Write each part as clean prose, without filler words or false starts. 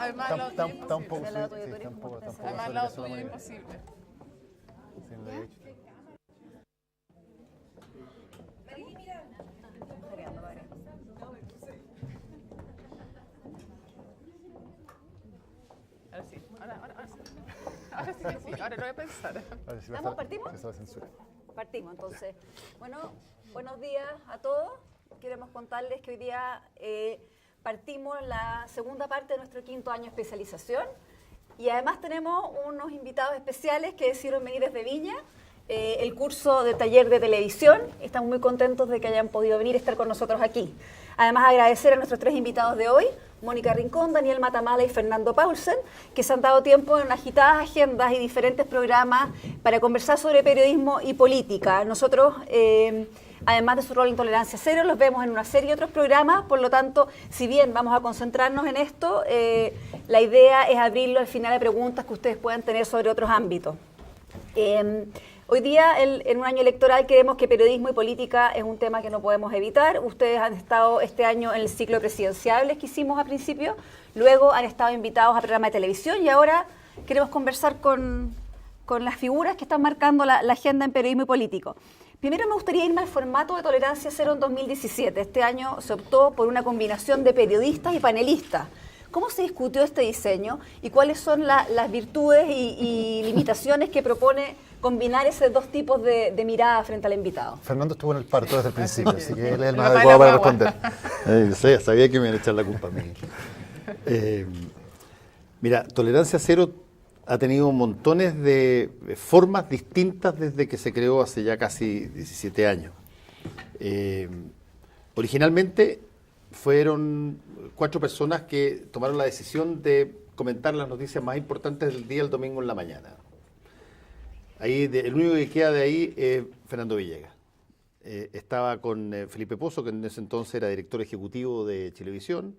Además, al lado tuyo es Está un poco, imposible. sí, está un poco Además, al lado tuyo es imposible. Ahora sí, ahora sí. Ahora sí que sí, ahora lo voy a pensar. ¿Estamos? ¿Partimos? Partimos, entonces. Bueno, buenos días a todos. Queremos contarles que hoy día partimos la segunda parte de nuestro 5º año de especialización y además tenemos unos invitados especiales que decidieron venir desde Viña, el curso de taller de televisión. Estamos muy contentos de que hayan podido venir a estar con nosotros aquí. Además, agradecer a nuestros 3 invitados de hoy, Mónica Rincón, Daniel Matamala y Fernando Paulsen, que se han dado tiempo en agitadas agendas y diferentes programas para conversar sobre periodismo y política. Nosotros, además de su rol en Tolerancia Cero, los vemos en una serie de otros programas, por lo tanto, si bien vamos a concentrarnos en esto, la idea es abrirlo al final a preguntas que ustedes puedan tener sobre otros ámbitos. Hoy día, en un año electoral, creemos que periodismo y política es un tema que no podemos evitar. Ustedes han estado este año en el ciclo de presidenciables que hicimos a principio, luego han estado invitados a programas de televisión y ahora queremos conversar con las figuras que están marcando la agenda en periodismo y político. Primero me gustaría irme al formato de Tolerancia Cero en 2017. Este año se optó por una combinación de periodistas y panelistas. ¿Cómo se discutió este diseño y cuáles son las virtudes y limitaciones que propone combinar esos dos tipos de mirada frente al invitado? Fernando estuvo en el parto desde el principio, así que él es el más adecuado para responder. Sabía que me iban a echar la culpa a mí. Mira, Tolerancia Cero ha tenido montones de formas distintas desde que se creó hace ya casi 17 años. Originalmente fueron 4 personas que tomaron la decisión de comentar las noticias más importantes del día el domingo en la mañana. Ahí, el único que queda de ahí es Fernando Villegas. Estaba con Felipe Pozo, que en ese entonces era director ejecutivo de Chilevisión.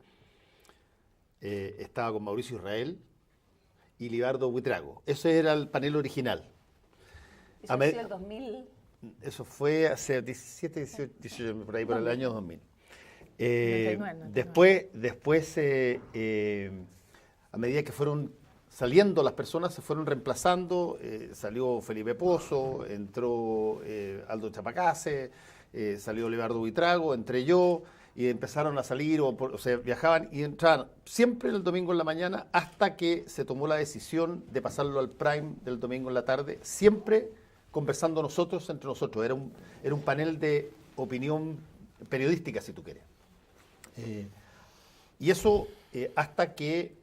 Estaba con Mauricio Israel y Libardo Buitrago. Ese era el panel original. ¿Eso fue el 2000? Eso fue hace 17, 18, por ahí, por el año 2000. 99. Después a medida que fueron saliendo las personas, se fueron reemplazando. Salió Felipe Pozo, entró Aldo Chapacase, salió Libardo Buitrago, entré yo, y empezaron a salir, o sea, viajaban y entraban siempre el domingo en la mañana, hasta que se tomó la decisión de pasarlo al prime del domingo en la tarde, siempre conversando nosotros entre nosotros. Era un panel de opinión periodística, si tú quieres. Y eso hasta que,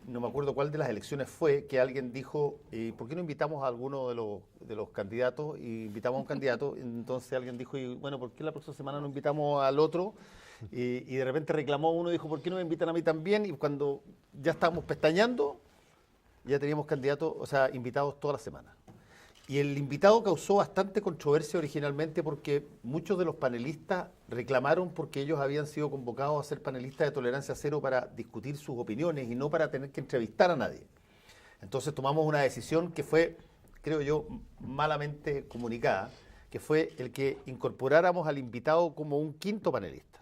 no me acuerdo cuál de las elecciones fue, que alguien dijo, ¿por qué no invitamos a alguno de los candidatos? Y invitamos a un candidato, entonces alguien dijo, y bueno, ¿por qué la próxima semana no invitamos al otro? Y de repente reclamó uno y dijo, ¿por qué no me invitan a mí también? Y cuando ya estábamos pestañeando, ya teníamos candidatos, o sea, invitados toda la semana. Y el invitado causó bastante controversia originalmente porque muchos de los panelistas reclamaron porque ellos habían sido convocados a ser panelistas de Tolerancia Cero para discutir sus opiniones y no para tener que entrevistar a nadie. Entonces tomamos una decisión que fue, creo yo, malamente comunicada, que fue el que incorporáramos al invitado como un 5º panelista.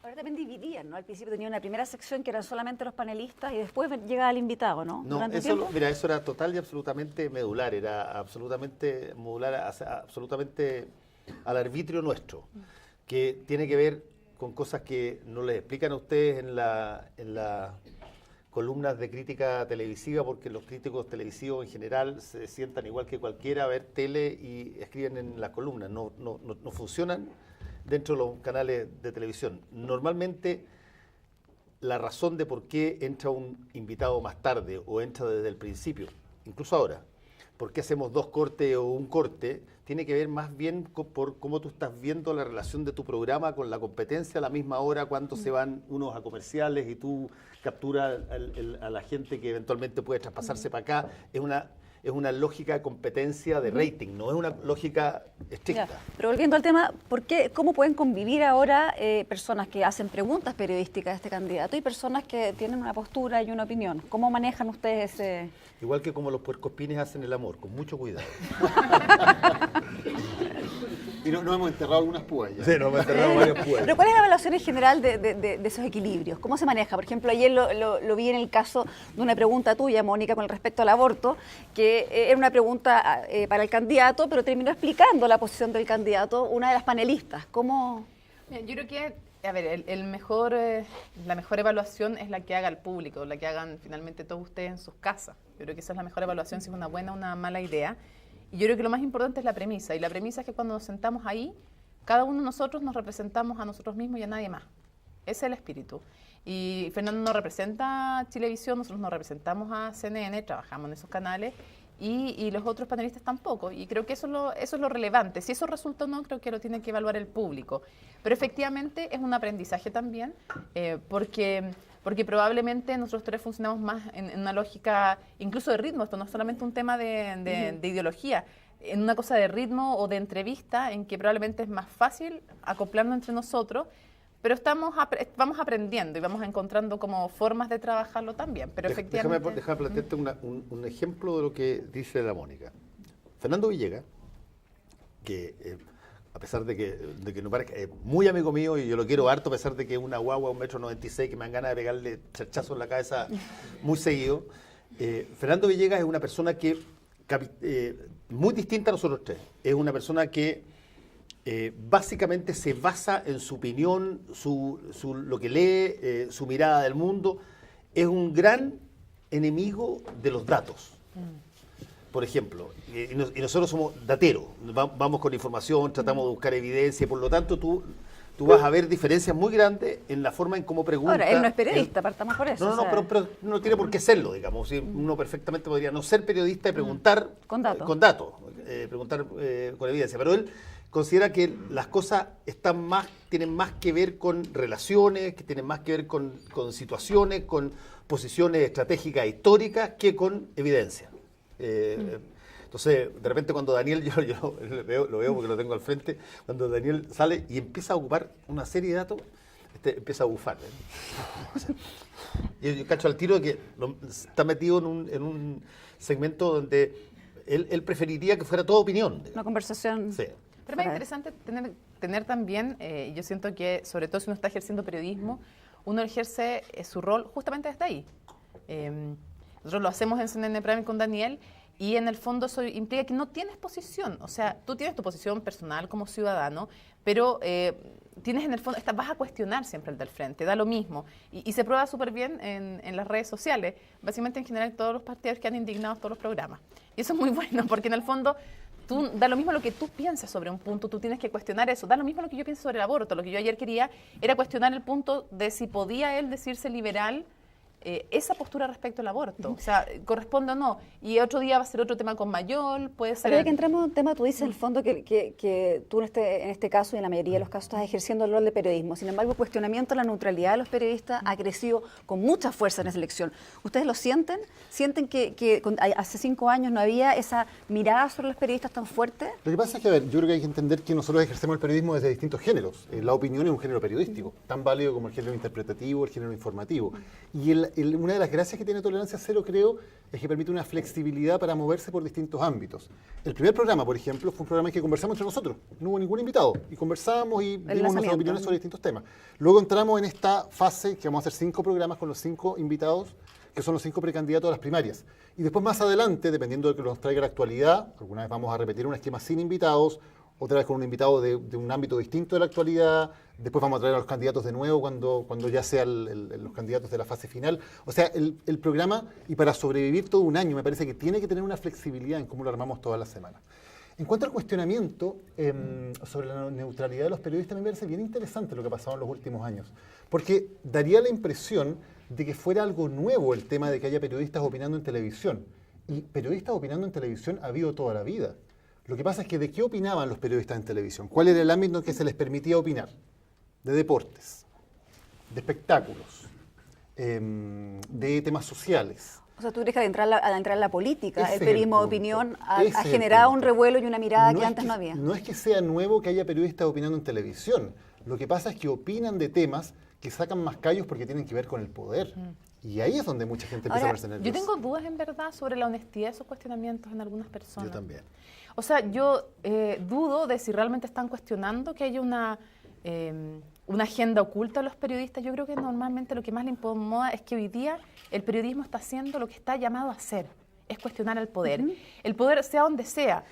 Ahora también dividían, ¿no? Al principio tenía una primera sección que eran solamente los panelistas y después llegaba el invitado, ¿no? No, eso era total y absolutamente medular, era absolutamente modular, absolutamente al arbitrio nuestro, que tiene que ver con cosas que no les explican a ustedes en las columnas de crítica televisiva, porque los críticos televisivos en general se sientan igual que cualquiera a ver tele y escriben en las columnas, no funcionan dentro de los canales de televisión. Normalmente la razón de por qué entra un invitado más tarde o entra desde el principio, incluso ahora, por qué hacemos 2 cortes o un corte, tiene que ver más bien por cómo tú estás viendo la relación de tu programa con la competencia a la misma hora, cuánto se van unos a comerciales y tú capturas a la gente que eventualmente puede traspasarse para acá. Es una lógica de competencia de rating, no es una lógica estricta. Ya, pero volviendo al tema, ¿cómo pueden convivir ahora personas que hacen preguntas periodísticas a este candidato y personas que tienen una postura y una opinión? ¿Cómo manejan ustedes ese...? Igual que como los puercoespines hacen el amor, con mucho cuidado. Y no hemos enterrado algunas púas ya. Sí, nos hemos enterrado varias púas. Pero ¿cuál es la evaluación en general de esos equilibrios? ¿Cómo se maneja? Por ejemplo, ayer lo vi en el caso de una pregunta tuya, Mónica, con respecto al aborto, que era una pregunta para el candidato, pero terminó explicando la posición del candidato una de las panelistas. ¿Cómo...? Bien, yo creo que, a ver, la mejor evaluación es la que haga el público, la que hagan finalmente todos ustedes en sus casas. Yo creo que esa es la mejor evaluación, si es una buena o una mala idea. Y yo creo que lo más importante es la premisa. Y la premisa es que cuando nos sentamos ahí, cada uno de nosotros nos representamos a nosotros mismos y a nadie más. Ese es el espíritu. Y Fernando no representa a Chilevisión, nosotros no representamos a CNN, trabajamos en esos canales. Y los otros panelistas tampoco. Y creo que eso es lo relevante. Si eso resulta o no, creo que lo tiene que evaluar el público. Pero efectivamente es un aprendizaje también, porque probablemente nosotros tres funcionamos más en una lógica incluso de ritmo. Esto no es solamente un tema de ideología, en una cosa de ritmo o de entrevista en que probablemente es más fácil acoplarnos entre nosotros, pero vamos aprendiendo y vamos encontrando como formas de trabajarlo también. Pero efectivamente... Déjame plantearte un ejemplo de lo que dice la Mónica. Fernando Villegas, que a pesar de que no parezca, es muy amigo mío y yo lo quiero harto, a pesar de que es una guagua, 1,96 m, que me dan ganas de pegarle charchazo en la cabeza muy seguido. Fernando Villegas es una persona que muy distinta a nosotros tres. Es una persona que básicamente se basa en su opinión, lo que lee, su mirada del mundo. Es un gran enemigo de los datos. Por ejemplo, y nosotros somos dateros, vamos con información, tratamos de buscar evidencia, por lo tanto tú vas a ver diferencias muy grandes en la forma en cómo pregunta. Ahora, él no es periodista, partamos por eso. Pero no tiene por qué serlo, digamos. Uno perfectamente podría no ser periodista y preguntar con datos, preguntar con evidencia, pero él considera que las cosas tienen más que ver con relaciones, que tienen más que ver con situaciones, con posiciones estratégicas históricas, que con evidencia. Entonces, de repente cuando Daniel, yo lo veo porque lo tengo al frente, cuando Daniel sale y empieza a ocupar una serie de datos, empieza a bufar. Yo cacho al tiro de que está metido en un segmento donde él preferiría que fuera toda opinión. Digamos. Una conversación... Sí. Pero es más interesante tener también, yo siento que sobre todo si uno está ejerciendo periodismo, uno ejerce su rol justamente desde ahí. Nosotros lo hacemos en CNN Prime con Daniel y en el fondo eso implica que no tienes posición. O sea, tú tienes tu posición personal como ciudadano, pero tienes en el fondo, vas a cuestionar siempre el del frente, da lo mismo. Y se prueba súper bien en las redes sociales, básicamente en general todos los partidos que han indignado todos los programas. Y eso es muy bueno, porque en el fondo da lo mismo lo que tú piensas sobre un punto, tú tienes que cuestionar eso. Da lo mismo lo que yo pienso sobre el aborto. Lo que yo ayer quería era cuestionar el punto de si podía él decirse liberal, esa postura respecto al aborto. O sea, corresponde o no. Y otro día va a ser otro tema con Mayol, puede ser... Pero ya que entramos en un tema, tú dices en el fondo que tú en este caso y en la mayoría de los casos estás ejerciendo el rol de periodismo. Sin embargo, el cuestionamiento a la neutralidad de los periodistas ha crecido con mucha fuerza en esa elección. ¿Ustedes lo sienten? ¿Sienten que hace 5 años no había esa mirada sobre los periodistas tan fuerte? Lo que pasa es que, a ver, yo creo que hay que entender que nosotros ejercemos el periodismo desde distintos géneros. La opinión es un género periodístico, tan válido como el género interpretativo, el género informativo. Y una de las gracias que tiene Tolerancia Cero, creo, es que permite una flexibilidad para moverse por distintos ámbitos. El primer programa, por ejemplo, fue un programa en que conversamos entre nosotros. No hubo ningún invitado. Y conversamos y dimos nuestras opiniones sobre distintos temas. Luego entramos en esta fase que vamos a hacer 5 programas con los 5 invitados, que son los 5 precandidatos a las primarias. Y después más adelante, dependiendo de lo que nos traiga la actualidad, alguna vez vamos a repetir un esquema sin invitados, otra vez con un invitado de un ámbito distinto de la actualidad, después vamos a traer a los candidatos de nuevo cuando ya sean los candidatos de la fase final. O sea, el programa, y para sobrevivir todo un año, me parece que tiene que tener una flexibilidad en cómo lo armamos todas las semanas. En cuanto al cuestionamiento sobre la neutralidad de los periodistas, me parece bien interesante lo que ha pasado en los últimos años, porque daría la impresión de que fuera algo nuevo el tema de que haya periodistas opinando en televisión. Y periodistas opinando en televisión ha habido toda la vida. Lo que pasa es que ¿de qué opinaban los periodistas en televisión? ¿Cuál era el ámbito en que se les permitía opinar? De deportes, de espectáculos, de temas sociales. O sea, ¿tú crees que al entrar en la política, Ese el periodismo de opinión ha generado un revuelo y una mirada que antes no había? No es que sea nuevo que haya periodistas opinando en televisión. Lo que pasa es que opinan de temas que sacan más callos porque tienen que ver con el poder. Y ahí es donde mucha gente empieza a ponerse nerviosa. Yo tengo dudas en verdad sobre la honestidad de esos cuestionamientos en algunas personas. Yo también. O sea, yo dudo de si realmente están cuestionando que haya una agenda oculta a los periodistas. Yo creo que normalmente lo que más le incomoda es que hoy día el periodismo está haciendo lo que está llamado a hacer, es cuestionar el poder. El poder sea donde sea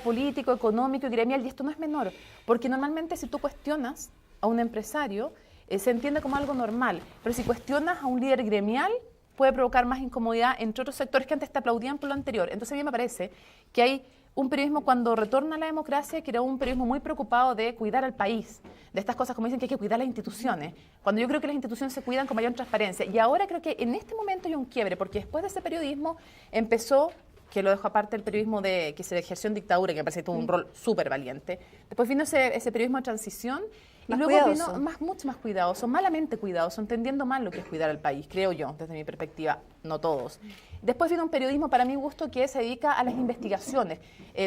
político, económico y gremial, y esto no es menor, porque normalmente si tú cuestionas a un empresario, se entiende como algo normal, pero si cuestionas a un líder gremial, puede provocar más incomodidad entre otros sectores que antes te aplaudían por lo anterior. Entonces a mí me parece que hay un periodismo cuando retorna a la democracia, que era un periodismo muy preocupado de cuidar al país, de estas cosas como dicen que hay que cuidar las instituciones, cuando yo creo que las instituciones se cuidan con mayor transparencia. Y ahora creo que en este momento hay un quiebre, porque después de ese periodismo empezó, que lo dejo aparte el periodismo que se ejerció en dictadura, que me parece que tuvo un rol súper valiente, después vino ese periodismo de transición, y luego vino mucho más cuidadoso, malamente cuidadoso, entendiendo mal lo que es cuidar al país, creo yo, desde mi perspectiva, no todos. Después vino un periodismo, para mi gusto, que se dedica a las investigaciones,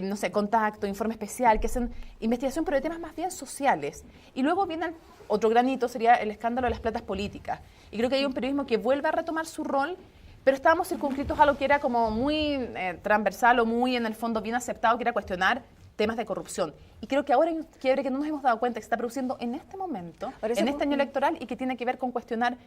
no sé, Contacto, Informe Especial, que hacen investigación, pero de temas más bien sociales. Y luego viene otro granito, sería el escándalo de las platas políticas. Y creo que hay un periodismo que vuelve a retomar su rol, pero estábamos circunscritos a lo que era como muy transversal o muy, en el fondo, bien aceptado, que era cuestionar temas de corrupción. Y creo que ahora hay un quiebre que no nos hemos dado cuenta que se está produciendo en este momento, en este año electoral, y que tiene que ver con cuestionar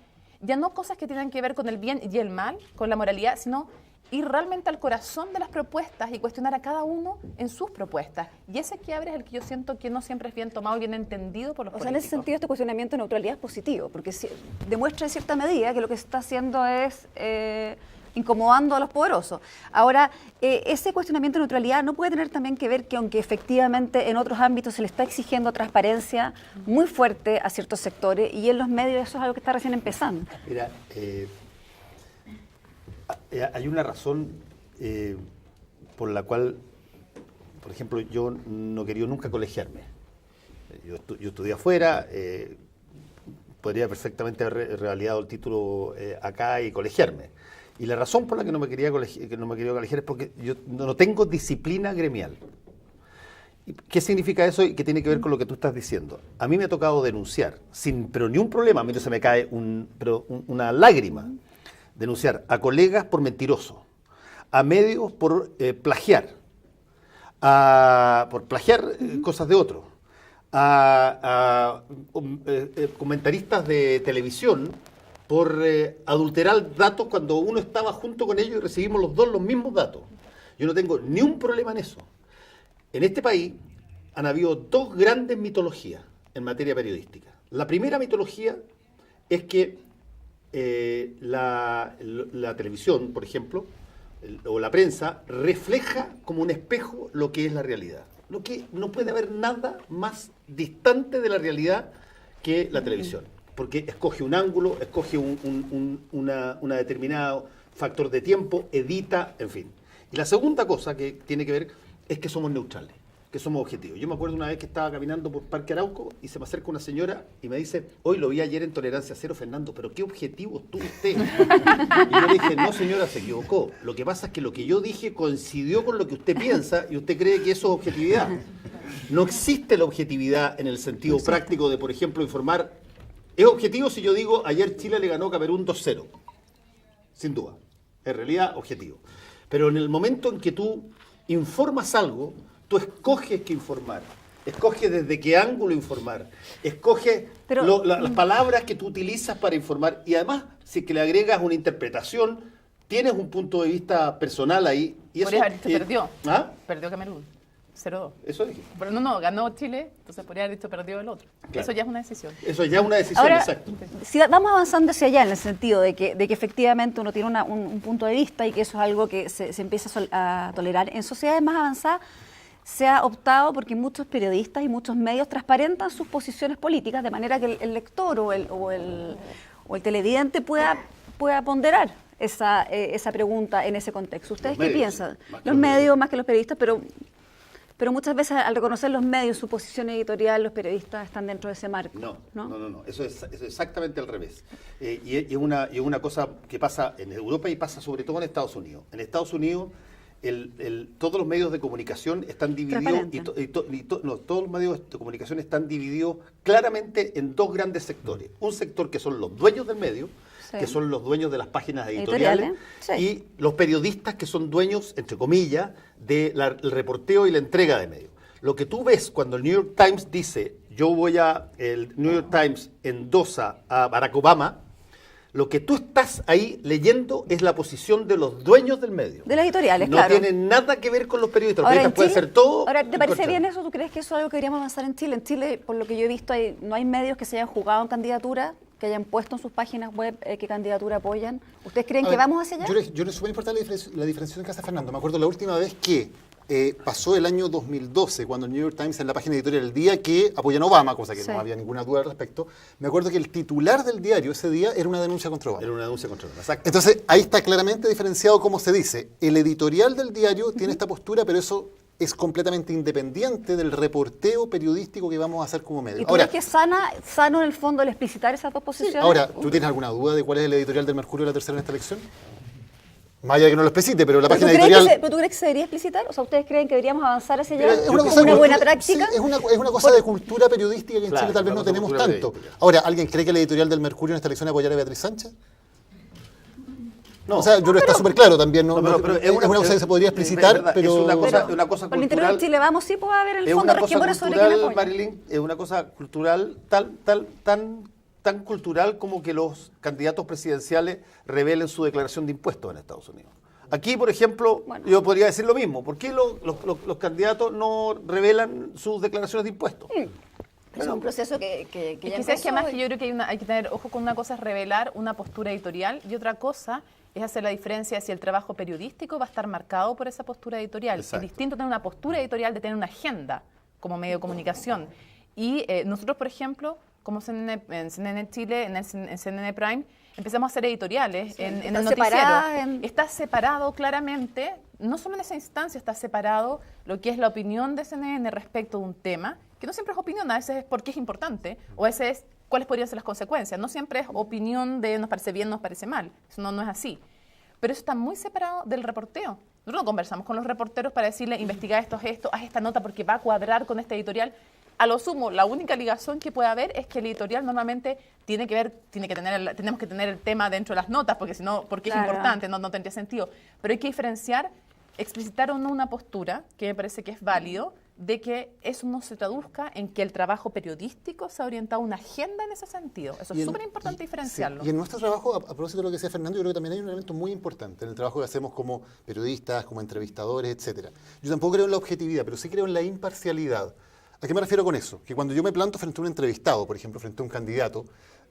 ya no cosas que tienen que ver con el bien y el mal, con la moralidad, sino ir realmente al corazón de las propuestas y cuestionar a cada uno en sus propuestas. Y ese quiebre es el que yo siento que no siempre es bien tomado y bien entendido por los políticos. O sea, en ese sentido, este cuestionamiento de neutralidad es positivo, porque demuestra en cierta medida que lo que se está haciendo es incomodando a los poderosos. Ahora, ese cuestionamiento de neutralidad no puede tener también que ver que, aunque efectivamente en otros ámbitos se le está exigiendo transparencia muy fuerte a ciertos sectores, y en los medios eso es algo que está recién empezando. Mira, hay una razón por la cual, por ejemplo, yo no quería nunca colegiarme. Yo estudié afuera, podría perfectamente haber revalidado el título acá y colegiarme. Y la razón por la que no me quería colegiar es porque yo no tengo disciplina gremial. ¿Qué significa eso y qué tiene que ver con lo que tú estás diciendo? A mí me ha tocado denunciar, pero ni un problema, a mí no se me cae una lágrima, denunciar a colegas por mentiroso, a medios por plagiar, cosas de otros, a comentaristas de televisión por adulterar datos cuando uno estaba junto con ellos y recibimos los dos los mismos datos. Yo no tengo ni un problema en eso. En este país han habido dos grandes mitologías en materia periodística. La primera mitología es que la televisión, por ejemplo, o la prensa, refleja como un espejo lo que es la realidad. Lo que no puede haber nada más distante de la realidad que la televisión. Porque escoge un ángulo, escoge una determinado factor de tiempo, edita, en fin. Y la segunda cosa que tiene que ver es que somos neutrales, que somos objetivos. Yo me acuerdo una vez que estaba caminando por Parque Arauco y se me acerca una señora y me dice: hoy lo vi ayer en Tolerancia Cero, Fernando, pero ¿qué objetivo tuvo usted? Y yo le dije: no, señora, se equivocó. Lo que pasa es que lo que yo dije coincidió con lo que usted piensa y usted cree que eso es objetividad. No existe la objetividad en el sentido práctico de, por ejemplo, informar. Es objetivo si yo digo: ayer Chile le ganó a Camerún 2-0. Sin duda. En realidad, objetivo. Pero en el momento en que tú informas algo, tú escoges qué informar. Escoges desde qué ángulo informar. Escoges las palabras que tú utilizas para informar. Y además, si que le agregas una interpretación, tienes un punto de vista personal ahí. Y eso perdió. ¿Ah? Perdió Camerún. 0-2. Eso dije. Pero no, ganó Chile, entonces podría haber dicho perdió el otro. Claro. Eso ya es una decisión. Eso ya es una decisión, ahora, exacto. Si vamos avanzando hacia allá, en el sentido de que efectivamente uno tiene un punto de vista y que eso es algo que se empieza a tolerar, en sociedades más avanzadas se ha optado porque muchos periodistas y muchos medios transparentan sus posiciones políticas de manera que el lector o el televidente pueda ponderar esa pregunta en ese contexto. ¿Ustedes qué piensan? Los medios más que los periodistas, pero muchas veces al reconocer los medios su posición editorial, los periodistas están dentro de ese marco. No. Eso es exactamente al revés. Y es una cosa que pasa en Europa y pasa sobre todo en Estados Unidos. En Estados Unidos todos los medios de comunicación están divididos todos los medios de comunicación están divididos claramente en dos grandes sectores. Un sector que son los dueños del medio Sí. que son los dueños de las páginas editoriales, Sí. y los periodistas que son dueños, entre comillas, del reporteo y la entrega de medios. Lo que tú ves cuando el New York Times dice, el New York Times endosa a Barack Obama, lo que tú estás ahí leyendo es la posición de los dueños del medio. De las editoriales, no claro. tiene nada que ver con los periodistas. Los Ahora, periodistas pueden Chile, ser todo. Ahora, ¿te parece en bien contra. eso? ¿Tú crees que eso es algo que deberíamos avanzar en Chile? En Chile, por lo que yo he visto, no hay medios que se hayan jugado en candidatura, que hayan puesto en sus páginas web qué candidatura apoyan. ¿Ustedes creen que vamos hacia allá? Yo creo que es súper importante la diferenciación que hace Fernando. Me acuerdo la última vez que pasó el año 2012, cuando el New York Times en la página editorial el día que apoyan a Obama, cosa que Sí. no había ninguna duda al respecto, me acuerdo que el titular del diario ese día era una denuncia contra Obama. Era una denuncia contra Obama. Exacto. Entonces, ahí está claramente diferenciado cómo se dice. El editorial del diario tiene esta postura, pero eso es completamente independiente del reporteo periodístico que vamos a hacer como medio. ¿Y tú crees que es sano en el fondo el explicitar esas dos posiciones? Ahora, ¿tú tienes alguna duda de cuál es el editorial del Mercurio de la tercera en esta elección? Más allá de que no lo explicite, pero la ¿Pero página tú crees editorial... ¿Pero tú crees que se debería explicitar? O sea, ¿ustedes creen que deberíamos avanzar hacia allá Pero como cosa de una buena cultura- práctica? sí, es una cosa de cultura periodística que en Claro, Chile tal vez una no cosa de tenemos cultura tanto. periodística. Ahora, ¿alguien cree que el editorial del Mercurio en esta elección apoyará a Beatriz Sánchez? No. O sea, yo creo que está súper claro también. No, pero es una cosa que se podría explicitar, es verdad, pero... es una cosa Por el cultural. interior de Chile vamos, sí puede haber en el Es fondo una cosa resquemores sobre quién cultural, apoya. Marilyn, es una cosa cultural tan cultural como que los candidatos presidenciales revelen su declaración de impuestos en Estados Unidos. Aquí, por ejemplo, Bueno. yo podría decir lo mismo. ¿Por qué los candidatos no revelan sus declaraciones de impuestos? Es un proceso que Y ya quizás que empezó más que yo creo que hay que tener ojo con una cosa es revelar una postura editorial y otra cosa es hacer la diferencia si el trabajo periodístico va a estar marcado por esa postura editorial. Exacto. Es distinto tener una postura editorial de tener una agenda como medio de comunicación. Y nosotros, por ejemplo, como en CNN Chile, en CNN Prime, empezamos a hacer editoriales en el están noticiero. separadas Está separado claramente, no solo en esa instancia está separado lo que es la opinión de CNN respecto de un tema, que no siempre es opinión, a veces es porque es importante, o a veces es cuáles podrían ser las consecuencias. No siempre es opinión de nos parece bien, nos parece mal. Eso no es así. Pero eso está muy separado del reporteo. Nosotros no conversamos con los reporteros para decirle, investiga esto, haz esta nota porque va a cuadrar con este editorial. A lo sumo, la única ligación que puede haber es que el editorial normalmente tenemos que tener el tema dentro de las notas, porque si no, porque Claro. es importante, no tendría sentido. Pero hay que diferenciar, explicitar o no una postura, que me parece que es válido, de que eso no se traduzca en que el trabajo periodístico se ha orientado a una agenda en ese sentido. Eso Y es en- súper importante diferenciarlo. Sí, y en nuestro trabajo, a propósito de lo que decía Fernando, yo creo que también hay un elemento muy importante en el trabajo que hacemos como periodistas, como entrevistadores, etcétera. Yo tampoco creo en la objetividad, pero sí creo en la imparcialidad. ¿A qué me refiero con eso? Que cuando yo me planto frente a un entrevistado, por ejemplo, frente a un candidato,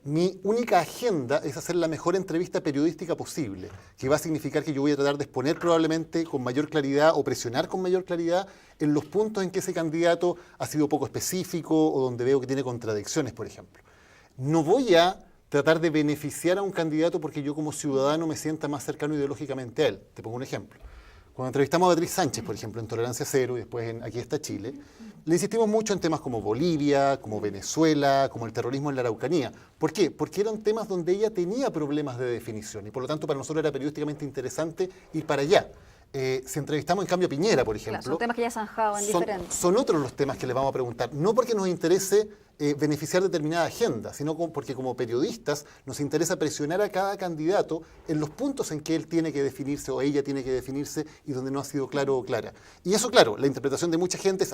mi única agenda es hacer la mejor entrevista periodística posible, que va a significar que yo voy a tratar de exponer probablemente con mayor claridad o presionar con mayor claridad en los puntos en que ese candidato ha sido poco específico o donde veo que tiene contradicciones, por ejemplo. No voy a tratar de beneficiar a un candidato porque yo como ciudadano me sienta más cercano ideológicamente a él. Te pongo un ejemplo. Cuando entrevistamos a Beatriz Sánchez, por ejemplo, en Tolerancia Cero y después en Aquí está Chile, le insistimos mucho en temas como Bolivia, como Venezuela, como el terrorismo en la Araucanía. ¿Por qué? Porque eran temas donde ella tenía problemas de definición y por lo tanto para nosotros era periodísticamente interesante ir para allá. Si entrevistamos en cambio a Piñera, por ejemplo, Claro, son temas que ya se han zanjado en diferentes. son otros los temas que les vamos a preguntar. No porque nos interese beneficiar determinada agenda, sino porque como periodistas nos interesa presionar a cada candidato en los puntos en que él tiene que definirse o ella tiene que definirse y donde no ha sido claro o clara. Y eso, claro, la interpretación de mucha gente es,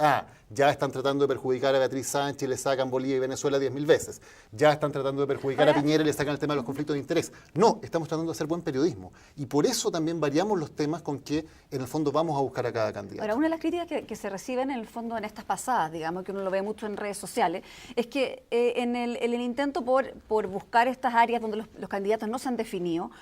ya están tratando de perjudicar a Beatriz Sánchez y le sacan Bolivia y Venezuela 10.000 veces. Ya están tratando de perjudicar a Piñera y le sacan el tema de los conflictos de interés. No, estamos tratando de hacer buen periodismo. Y por eso también variamos los temas con que en el fondo vamos a buscar a cada candidato. Ahora, una de las críticas que se reciben en el fondo en estas pasadas, digamos, que uno lo ve mucho en redes sociales, es que en el intento por buscar estas áreas donde los candidatos no se han definido,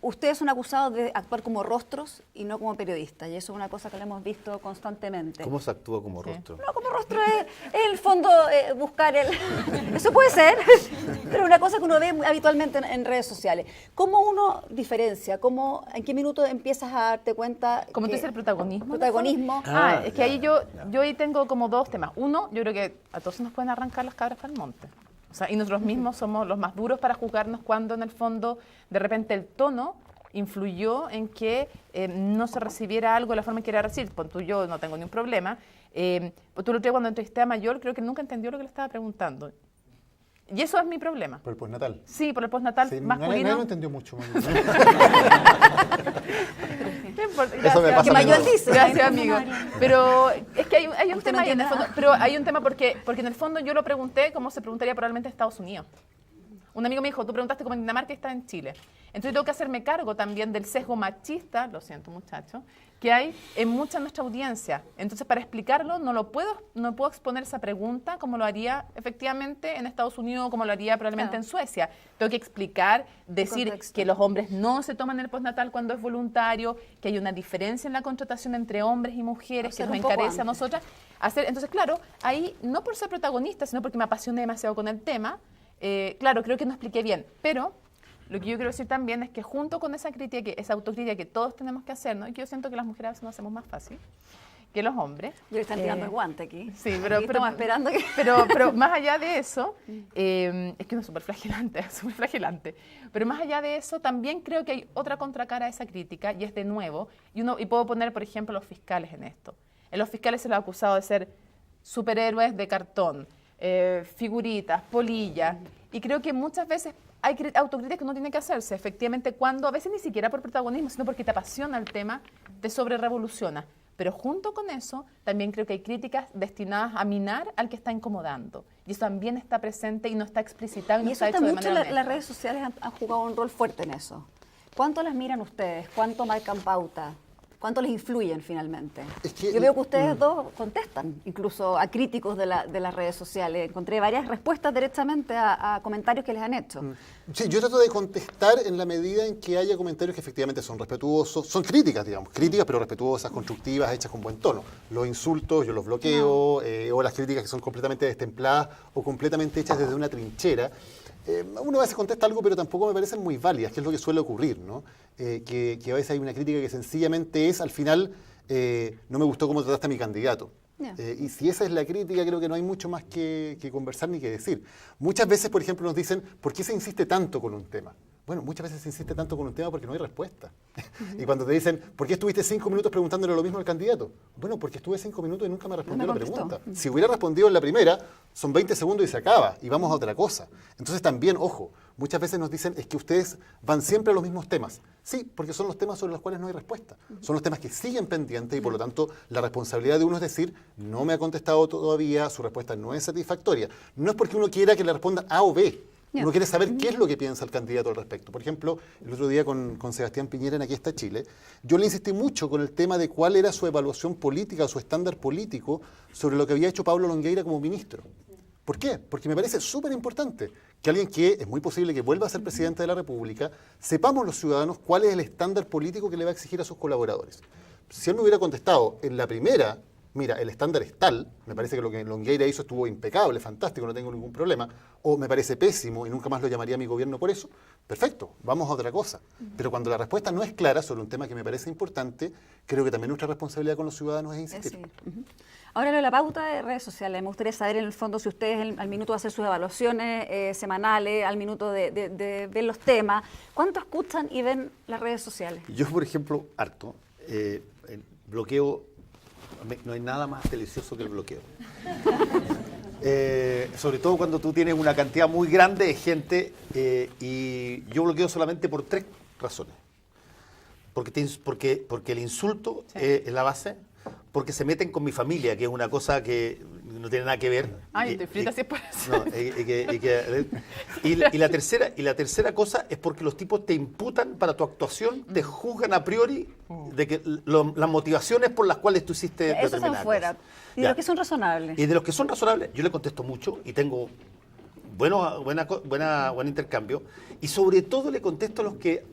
ustedes son acusados de actuar como rostros y no como periodistas, y eso es una cosa que lo hemos visto constantemente. ¿Cómo se actúa como rostro? No, como rostro es el fondo buscar el... Eso puede ser, pero una cosa que uno ve habitualmente en redes sociales. ¿Cómo uno diferencia? ¿En qué minuto empiezas a darte cuenta? Como tú que- dices, el protagonismo. Protagonismo. Es que ahí yo ahí tengo como dos temas. Uno, yo creo que a todos nos pueden arrancar las cabras para el monte. O sea, y nosotros mismos somos los más duros para juzgarnos cuando en el fondo de repente el tono influyó en que no se recibiera algo de la forma en que era recibir. Pues tú y yo no tengo ningún problema. Pues tú lo otro día cuando entrevisté a Mayor, creo que nunca entendió lo que le estaba preguntando. Y eso es mi problema. Por el postnatal. Sí, por el postnatal Sí, masculino. nadie lo entendió mucho. No importa, Eso me gracias. pasa Que Mayol menos. dice. Gracias, amigo. Pero es que hay un Usted tema no ahí en el entiende fondo. nada. Pero hay un tema porque en el fondo yo lo pregunté como se preguntaría probablemente en Estados Unidos. Un amigo me dijo, tú preguntaste como en Dinamarca y está en Chile. Entonces tengo que hacerme cargo también del sesgo machista, lo siento muchachos, que hay en mucha de nuestra audiencia. Entonces para explicarlo no puedo exponer esa pregunta como lo haría efectivamente en Estados Unidos o como lo haría probablemente Claro. en Suecia. Tengo que explicar, decir contexto. que los hombres no se toman el postnatal cuando es voluntario, que hay una diferencia en la contratación entre hombres y mujeres que Hacer nos un poco encarece a antes. nosotras. Entonces, claro, ahí no por ser protagonista, sino porque me apasioné demasiado con el tema. Claro, creo que no expliqué bien, pero lo que yo quiero decir también es que junto con esa crítica, esa autocrítica que todos tenemos que hacer, ¿no? Y que yo siento que las mujeres a veces nos hacemos más fácil que los hombres. Yo le están tirando el guante aquí. Sí, pero estamos esperando que... pero más allá de eso, es que uno es súper flagilante. Pero más allá de eso, también creo que hay otra contracara a esa crítica, y es de nuevo, y puedo poner, por ejemplo, los fiscales en esto. En los fiscales se los ha acusado de ser superhéroes de cartón, figuritas, polillas, y creo que muchas veces hay autocríticas que uno tiene que hacerse, efectivamente, cuando a veces ni siquiera por protagonismo, sino porque te apasiona el tema, te sobrerevoluciona. Pero junto con eso, también creo que hay críticas destinadas a minar al que está incomodando. Y eso también está presente y no está explicitado y no Y eso está está hecho de mucho, manera las honesta. redes sociales han jugado un rol fuerte en eso. ¿Cuánto las miran ustedes? ¿Cuánto marcan pauta? ¿Cuánto les influyen finalmente? Es que- Yo veo que ustedes dos contestan, incluso a críticos de las redes sociales. Encontré varias respuestas directamente a comentarios que les han hecho. Sí, yo trato de contestar en la medida en que haya comentarios que efectivamente son respetuosos, son críticas, digamos, críticas pero respetuosas, constructivas, hechas con buen tono. Los insultos yo los bloqueo, o las críticas que son completamente destempladas o completamente hechas desde una trinchera. Uno a veces contesta algo, pero tampoco me parecen muy válidas, que es lo que suele ocurrir, ¿no? Que a veces hay una crítica que sencillamente es, al final, no me gustó cómo trataste a mi candidato. Ya. Y si esa es la crítica, creo que no hay mucho más que conversar ni que decir. Muchas veces, por ejemplo, nos dicen, ¿por qué se insiste tanto con un tema? Bueno, muchas veces se insiste tanto con un tema porque no hay respuesta. Y cuando te dicen, ¿por qué estuviste 5 minutos preguntándole lo mismo al candidato? Bueno, porque estuve 5 minutos y nunca me respondió No la me contestó. pregunta. Si hubiera respondido en la primera, son 20 segundos y se acaba, y vamos a otra cosa. Entonces también, ojo, muchas veces nos dicen, es que ustedes van siempre a los mismos temas. Sí, porque son los temas sobre los cuales no hay respuesta. Son los temas que siguen pendientes y por lo tanto la responsabilidad de uno es decir, no me ha contestado todavía, su respuesta no es satisfactoria. No es porque uno quiera que le respondan A o B. Ya. Uno quiere saber qué es lo que piensa el candidato al respecto. Por ejemplo, el otro día con Sebastián Piñera en Aquí está Chile, yo le insistí mucho con el tema de cuál era su evaluación política, su estándar político sobre lo que había hecho Pablo Longueira como ministro. ¿Por qué? Porque me parece súper importante que alguien que es muy posible que vuelva a ser presidente de la República, sepamos los ciudadanos cuál es el estándar político que le va a exigir a sus colaboradores. Si él me hubiera contestado en la primera, mira, el estándar es tal, me parece que lo que Longueira hizo estuvo impecable, fantástico, no tengo ningún problema, o me parece pésimo y nunca más lo llamaría a mi gobierno por eso, perfecto, vamos a otra cosa. Pero cuando la respuesta no es clara sobre un tema que me parece importante, creo que también nuestra responsabilidad con los ciudadanos es insistir. Sí. Ujú. Ahora, lo de la pauta de redes sociales, me gustaría saber en el fondo si ustedes al minuto de hacer sus evaluaciones semanales, al minuto de ver los temas, ¿cuánto escuchan y ven las redes sociales? Yo, por ejemplo, harto, el bloqueo, no hay nada más delicioso que el bloqueo. Sobre todo cuando tú tienes una cantidad muy grande de gente, y yo bloqueo solamente por 3 razones. Porque el insulto es la base, porque se meten con mi familia, que es una cosa que no tiene nada que ver. Ay, estoy frita si es por eso. No, y la tercera cosa es porque los tipos te imputan para tu actuación, te juzgan a priori de que las motivaciones por las cuales tú hiciste Eso están determinadas fuera. cosas. Y de Ya. los que son razonables. Y de los que son razonables, yo le contesto mucho y tengo buen intercambio. Y sobre todo le contesto a los que,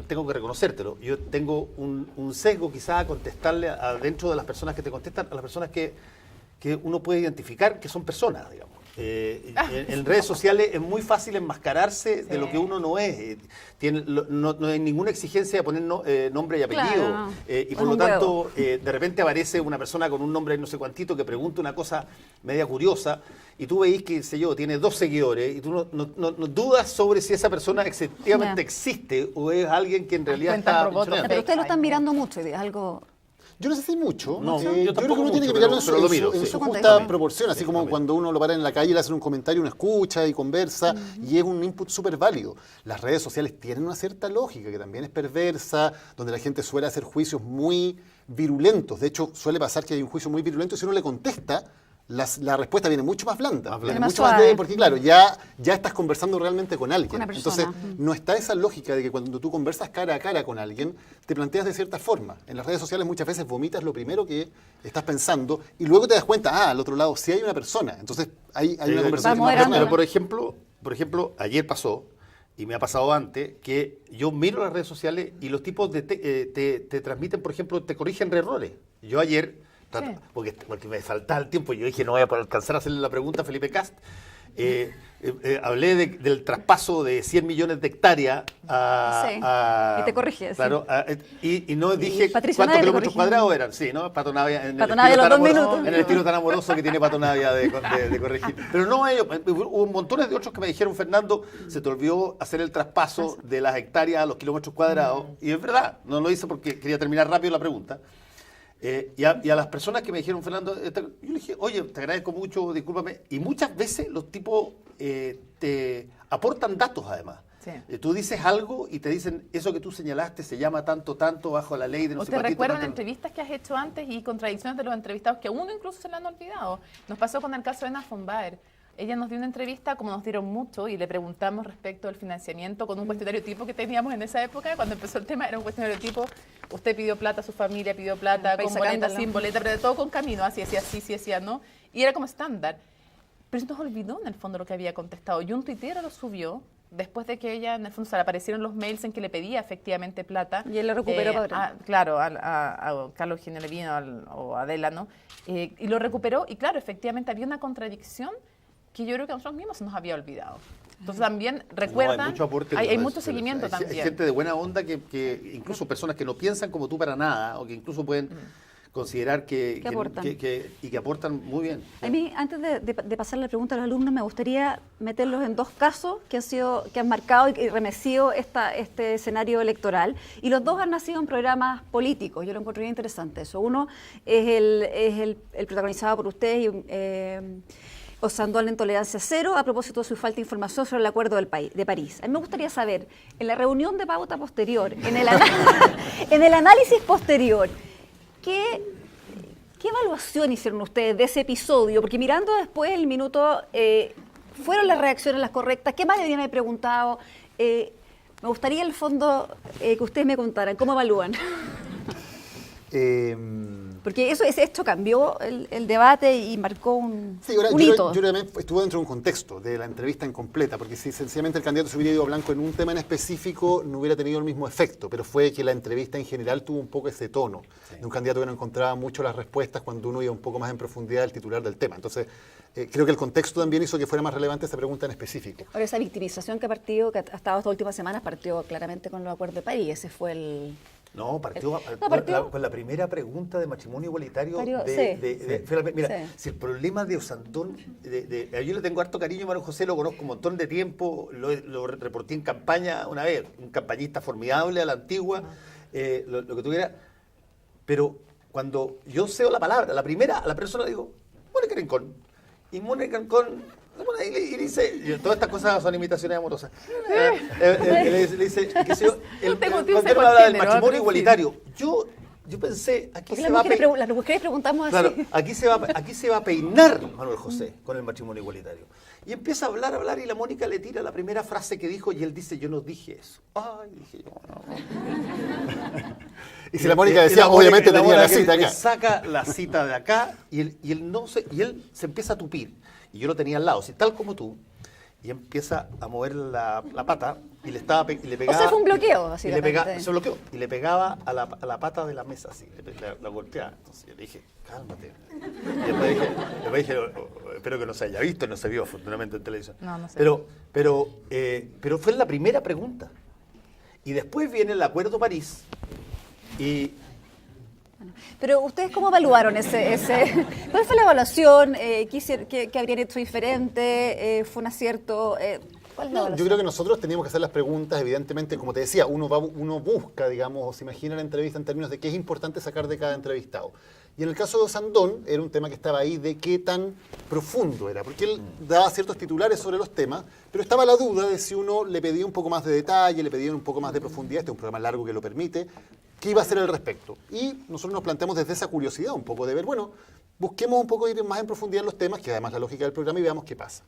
tengo que reconocértelo, yo tengo un sesgo quizás a contestarle dentro de las personas que te contestan, a las personas que uno puede identificar que son personas, digamos. En redes sociales es muy fácil enmascararse de lo que uno no es. No hay ninguna exigencia de poner nombre y apellido. Claro, no. Y Con por lo un tanto, de repente aparece una persona con un nombre no sé cuantito que pregunta una cosa media curiosa y tú veis que, sé yo, tiene 2 seguidores y tú no dudas sobre si esa persona efectivamente Ya. existe o es alguien que en realidad Cuenta está robot, funcionando. Pero ustedes lo están Ay, mirando mucho y es algo... Yo no sé si mucho. No, yo yo creo que tampoco uno tiene que mucho, mirarlo pero lo miro, en sí. su Contexto. justa proporción, así como cuando uno lo para en la calle y le hacen un comentario, uno escucha y conversa, y es un input súper válido. Las redes sociales tienen una cierta lógica que también es perversa, donde la gente suele hacer juicios muy virulentos. De hecho, suele pasar que hay un juicio muy virulento y si uno le contesta, la respuesta viene mucho más blanda, Más viene blanda. mucho Más más suave. débil, porque claro, ya estás conversando realmente con alguien. Con una persona. Entonces, no está esa lógica de que cuando tú conversas cara a cara con alguien, te planteas de cierta forma. En las redes sociales muchas veces vomitas lo primero que estás pensando y luego te das cuenta, al otro lado sí hay una persona. Entonces, hay una conversación Vamos más moderando. Pero personal. por ejemplo, ayer pasó, y me ha pasado antes, que yo miro las redes sociales y los tipos te transmiten, por ejemplo, te corrigen errores. Yo ayer, Sí. porque me faltaba el tiempo, yo dije, no voy a poder alcanzar a hacerle la pregunta a Felipe Cast, hablé del traspaso de 100 millones de hectáreas a... Sí, y te corriges, Claro, y no dije Patricio cuántos Navia te kilómetros corrigió. cuadrados eran. Sí, ¿no? Pato Navia, en Pato el Navia estilo los tan 2 amoroso- minutos. en el estilo tan amoroso que tiene Pato Navia de corregir. Pero no ellos, hubo montones de otros que me dijeron, Fernando, se te olvidó hacer el traspaso de las hectáreas a los kilómetros cuadrados. Y es verdad, no lo hice porque quería terminar rápido la pregunta. Y a las personas que me dijeron, Fernando, yo le dije, oye, te agradezco mucho, discúlpame. Y muchas veces los tipos te aportan datos además. Sí. Tú dices algo y te dicen, eso que tú señalaste se llama tanto, bajo la ley de no ¿O sé te cuántito, recuerdan tanto. entrevistas que has hecho antes y contradicciones de los entrevistados que a uno incluso se le han olvidado? Nos pasó con el caso de Ana von Baer. Ella nos dio una entrevista, como nos dieron mucho, y le preguntamos respecto al financiamiento con un cuestionario tipo que teníamos en esa época. Cuando empezó el tema era un cuestionario tipo, usted pidió plata, su familia pidió plata, Para ir con boleta, sacándolo. sin boleta, pero todo con camino, así, ¿no? Y era como estándar. Pero se nos olvidó en el fondo lo que había contestado. Y un tuitero lo subió después de que ella, en el fondo, se le aparecieron los mails en que le pedía efectivamente plata. Y él lo recuperó para atrás. Claro, a Carlos Ginelavino o a Adela, ¿no? Y lo recuperó y claro, efectivamente había una contradicción que yo creo que a nosotros mismos se nos había olvidado. Entonces también recuerdan, No, hay mucho aporte. hay de mucho redes seguimiento sociales. Hay también. gente de buena onda que incluso personas que no piensan como tú para nada o que incluso pueden considerar que aportan. y que aportan muy bien. A mí, antes de pasar la pregunta a los alumnos, me gustaría meterlos en dos casos que han marcado y remecido este escenario electoral. Y los dos han nacido en programas políticos. Yo lo encontré interesante eso. Uno es el protagonizado por ustedes, osando a la intolerancia cero, a propósito de su falta de información sobre el acuerdo de París. A mí me gustaría saber, en la reunión de pauta posterior, en el análisis posterior, ¿qué evaluación hicieron ustedes de ese episodio? Porque mirando después el minuto, ¿fueron las reacciones las correctas? ¿Qué más deberían haber preguntado? Me gustaría, en el fondo, que ustedes me contaran, ¿cómo evalúan? Porque ese hecho cambió el debate y marcó un hito. Yo también estuve dentro de un contexto de la entrevista incompleta, porque si sencillamente el candidato se hubiera ido blanco en un tema en específico, no hubiera tenido el mismo efecto, pero fue que la entrevista en general tuvo un poco ese tono, de un candidato que no encontraba mucho las respuestas cuando uno iba un poco más en profundidad del titular del tema. Entonces, creo que el contexto también hizo que fuera más relevante esa pregunta en específico. Ahora, esa victimización que ha estado estas últimas semanas, partió claramente con los acuerdos de París. Ese fue el... No, partió con la primera pregunta de matrimonio igualitario. Mira, si el problema de Osandón, yo le tengo harto cariño a Manuel José, lo conozco un montón de tiempo, lo reporté en campaña una vez, un campañista formidable a la antigua, lo que tuviera, pero cuando yo ceo la palabra, la primera, a la persona le digo, Mónica Rincón, y Mónica Rincón... Y dice, todas estas cosas son imitaciones amorosas. Le dice, qué sé yo, cuando él habla del matrimonio igualitario, yo pensé, aquí se va a peinar. Las mujeres preguntamos así. Claro, aquí se va a peinar Manuel José con el matrimonio igualitario. Y empieza a hablar y la Mónica le tira la primera frase que dijo y él dice, yo no dije eso. Ay, dije yo, no. Y si la Mónica decía, obviamente tenía la cita acá. Saca la cita de acá y él se empieza a tupir. Y yo lo tenía al lado, así, tal como tú, y empieza a mover la pata y le pegaba. O sea, fue un bloqueo, básicamente. Se bloqueó y le pegaba a la pata de la mesa, así, la golpeaba. Entonces yo le dije, cálmate. Y después dije, espero que no se haya visto, no se vio afortunadamente en televisión. No sé. Pero fue la primera pregunta. Y después viene el Acuerdo París y... Pero ustedes, ¿cómo evaluaron ese ¿Cuál fue la evaluación? ¿Qué habrían hecho diferente? ¿Fue un acierto? ¿Cuál es la No, yo evaluación? creo que nosotros teníamos que hacer las preguntas, evidentemente, como te decía, uno busca, digamos, o se imagina la entrevista en términos de qué es importante sacar de cada entrevistado. Y en el caso de Osandón, era un tema que estaba ahí de qué tan profundo era, porque él daba ciertos titulares sobre los temas, pero estaba la duda de si uno le pedía un poco más de detalle, le pedía un poco más de profundidad, este es un programa largo que lo permite, qué iba a hacer al respecto. Y nosotros nos planteamos desde esa curiosidad un poco de ver, bueno, busquemos un poco ir más en profundidad en los temas, que además la lógica del programa, y veamos qué pasa.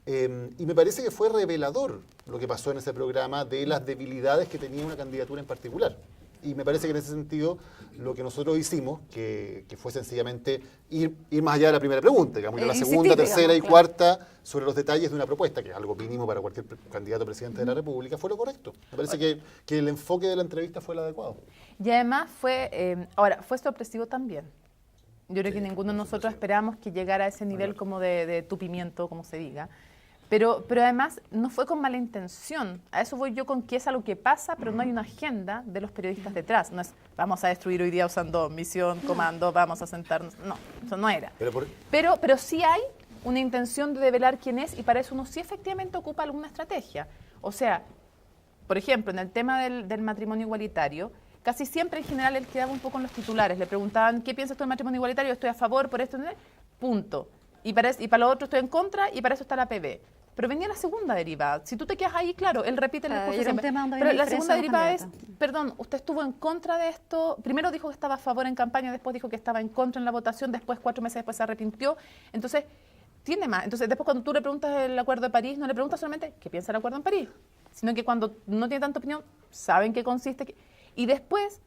Y me parece que fue revelador lo que pasó en ese programa de las debilidades que tenía una candidatura en particular. Y me parece que en ese sentido lo que nosotros hicimos, que fue sencillamente ir más allá de la primera pregunta, digamos, la segunda, tercera y cuarta sobre los detalles de una propuesta, que es algo mínimo para cualquier candidato a presidente de la República, fue lo correcto. Me parece que el enfoque de la entrevista fue el adecuado. Y además ahora, fue sorpresivo también. Yo creo que ninguno de nosotros esperábamos que llegara a ese nivel como de tupimiento, como se diga. Pero además no fue con mala intención. A eso voy yo con que es algo que pasa, pero no hay una agenda de los periodistas detrás. No es, vamos a destruir hoy día usando misión, comando, vamos a sentarnos. No, eso no era. Pero sí hay una intención de develar quién es y para eso uno sí efectivamente ocupa alguna estrategia. O sea, por ejemplo, en el tema del matrimonio igualitario, casi siempre en general él quedaba un poco en los titulares. Le preguntaban, ¿qué piensas tú del matrimonio igualitario? Estoy a favor, por esto, ¿no? Punto. Y para lo otro estoy en contra y para eso está la PB. Pero venía la segunda derivada. Si tú te quedas ahí, claro, él repite el discurso siempre. Pero la segunda derivada es, perdón, usted estuvo en contra de esto. Primero dijo que estaba a favor en campaña, después dijo que estaba en contra en la votación, después 4 meses después se arrepintió. Entonces, tiene más. Entonces, después cuando tú le preguntas el Acuerdo de París, no le preguntas solamente qué piensa el Acuerdo en París, sino que cuando no tiene tanta opinión, saben qué consiste. Y después,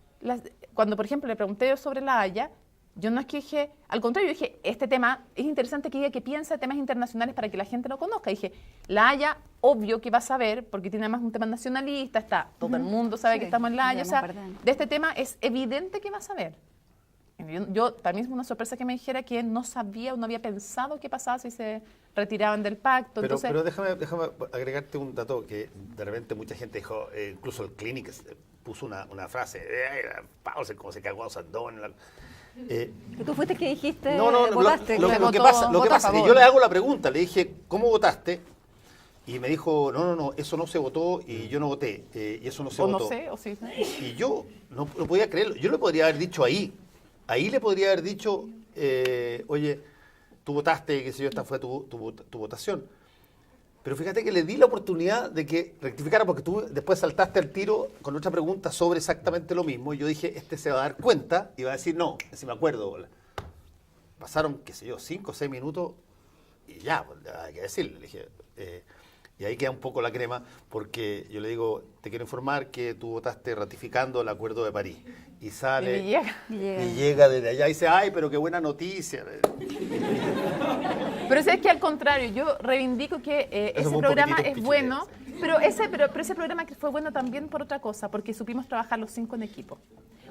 cuando, por ejemplo, le pregunté yo sobre la Haya, yo no es que dije, al contrario, yo dije, este tema es interesante que diga que piensa de temas internacionales para que la gente lo conozca. Dije, la Haya, obvio que va a saber, porque tiene además un tema nacionalista, todo el mundo sabe que estamos en la Haya, o sea, de este tema es evidente que va a saber. Yo también es una sorpresa que me dijera que no sabía o no había pensado qué pasaba si se retiraban del pacto. Pero déjame agregarte un dato que de repente mucha gente dijo, incluso el Clinic puso una frase, Pablo, como se cagó a Osandón. ¿Y tú fuiste que dijiste? No, votaste, lo que pasa es que yo le hago la pregunta, le dije, ¿cómo votaste? Y me dijo, no, eso no se votó y yo no voté, y eso no se votó. O no sé, o sí. Y yo no podía creerlo, yo le podría haber dicho ahí le podría haber dicho, oye, tú votaste, qué sé yo, esta fue tu votación. Pero fíjate que le di la oportunidad de que rectificara, porque tú después saltaste al tiro con otra pregunta sobre exactamente lo mismo. Y yo dije, se va a dar cuenta y va a decir, no, si me acuerdo. Pasaron, qué sé yo, 5 o 6 minutos y ya, pues, hay que decirle. Le dije, y ahí queda un poco la crema, porque yo le digo, te quiero informar que tú votaste ratificando el Acuerdo de París. Y sale, y llega desde allá y dice, ay, pero qué buena noticia. Pero es que al contrario, yo reivindico que ese programa es bueno, pero ese programa que fue bueno también por otra cosa, porque supimos trabajar los 5 en equipo.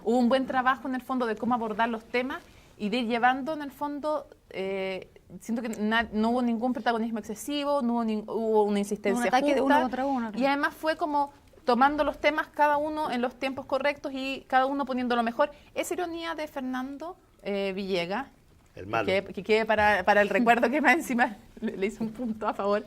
Hubo un buen trabajo en el fondo de cómo abordar los temas y de ir llevando en el fondo, siento que no hubo ningún protagonismo excesivo, no hubo una insistencia un ataque justa, de uno contra uno. y además fue como tomando los temas cada uno en los tiempos correctos y cada uno poniendo lo mejor. Esa ironía de Fernando Villegas, el malo, que quede para el recuerdo que más encima le hizo un punto a favor.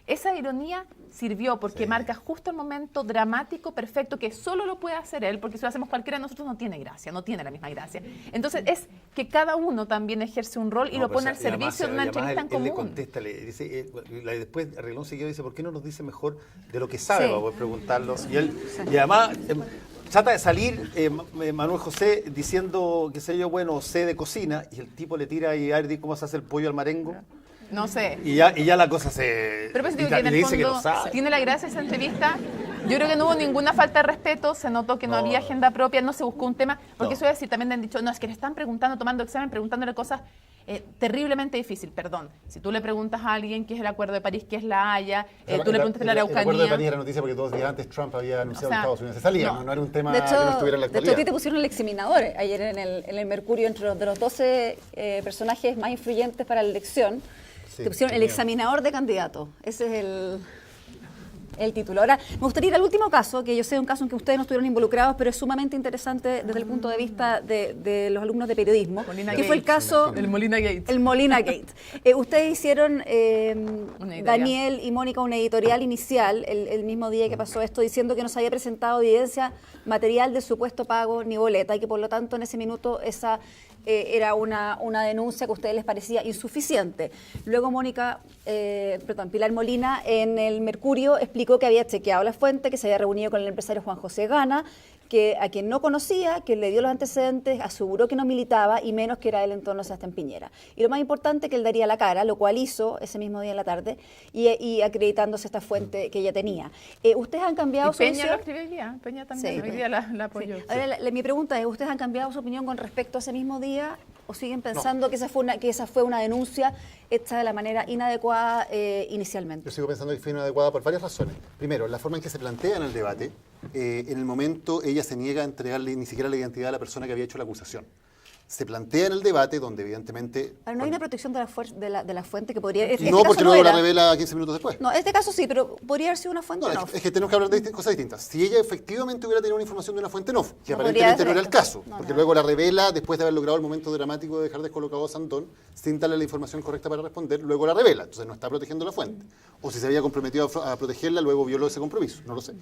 Esa ironía sirvió porque marca justo el momento dramático perfecto que solo lo puede hacer él, porque si lo hacemos cualquiera de nosotros no tiene gracia, no tiene la misma gracia. Entonces es que cada uno también ejerce un rol y lo pone al servicio de una entrevista en común. Él le contesta, le dice, después Arreglón Seguido dice, ¿por qué no nos dice mejor de lo que sabe? Para poder preguntarlo. Y además trata de salir Manuel José diciendo, qué sé yo, bueno, sé de cocina, y el tipo le tira y a ver cómo se hace el pollo al marengo. No sé. Y ya la cosa se... Pero pues digo que en el fondo tiene la gracia esa entrevista. Yo creo que no hubo ninguna falta de respeto, se notó que no había agenda propia, no se buscó un tema, porque eso es decir, también le han dicho, no, es que le están preguntando, tomando examen, preguntándole cosas terriblemente difíciles. Perdón, si tú le preguntas a alguien qué es el Acuerdo de París, qué es la Haya, tú le preguntas a la Araucanía... El Acuerdo de París era noticia porque 2 días antes Trump había anunciado en Estados Unidos. Se salía, no era un tema que no estuviera en la actualidad. De hecho, a ti te pusieron el examinador ayer en el Mercurio, entre de los 12 personajes más influyentes para la elección. Sí, te pusieron el examinador de candidatos. Ese es el título. Ahora, me gustaría ir al último caso, que yo sé un caso en que ustedes no estuvieron involucrados, pero es sumamente interesante desde el punto de vista de los alumnos de periodismo, Molina que fue el caso... El Molina Gate. El Molina Gate. Ustedes hicieron, editorial. Daniel y Mónica, una editorial inicial el mismo día que pasó esto, diciendo que no se había presentado evidencia material de supuesto pago ni boleta y que por lo tanto en ese minuto esa era una denuncia que a ustedes les parecía insuficiente. Luego Pilar Molina en el Mercurio explicó que había chequeado la fuente, que se había reunido con el empresario Juan José Gana, que a quien no conocía, que le dio los antecedentes, aseguró que no militaba y menos que era del entorno de Sebastián Piñera. Y lo más importante, que él daría la cara, lo cual hizo ese mismo día en la tarde, y acreditándose esta fuente que ella tenía. ¿Ustedes han cambiado y su Peña visión? lo escribió hoy día, Peña también, Sí. hoy día la apoyó. Sí. Ahora, mi pregunta es, ¿ustedes han cambiado su opinión con respecto a ese mismo día o siguen pensando que esa fue una denuncia hecha de la manera inadecuada inicialmente? Yo sigo pensando que fue inadecuada por varias razones. Primero, la forma en que se plantea en el debate. En el momento ella se niega a entregarle ni siquiera la identidad a la persona que había hecho la acusación. Se plantea en el debate donde evidentemente... Ahora, ¿no hay una protección de la fuente que podría... No, porque luego la revela 15 minutos después. No, en este caso sí, pero ¿podría haber sido una fuente No, no? es que tenemos que hablar de cosas distintas. Si ella efectivamente hubiera tenido una información de una fuente no, que No aparentemente podría no era el ser caso, esto. No, porque no. luego la revela después de haber logrado el momento dramático de dejar descolocado a Sandón, sin darle la información correcta para responder, luego la revela. Entonces no está protegiendo la fuente. O si se había comprometido a protegerla, luego violó ese compromiso, no lo sé.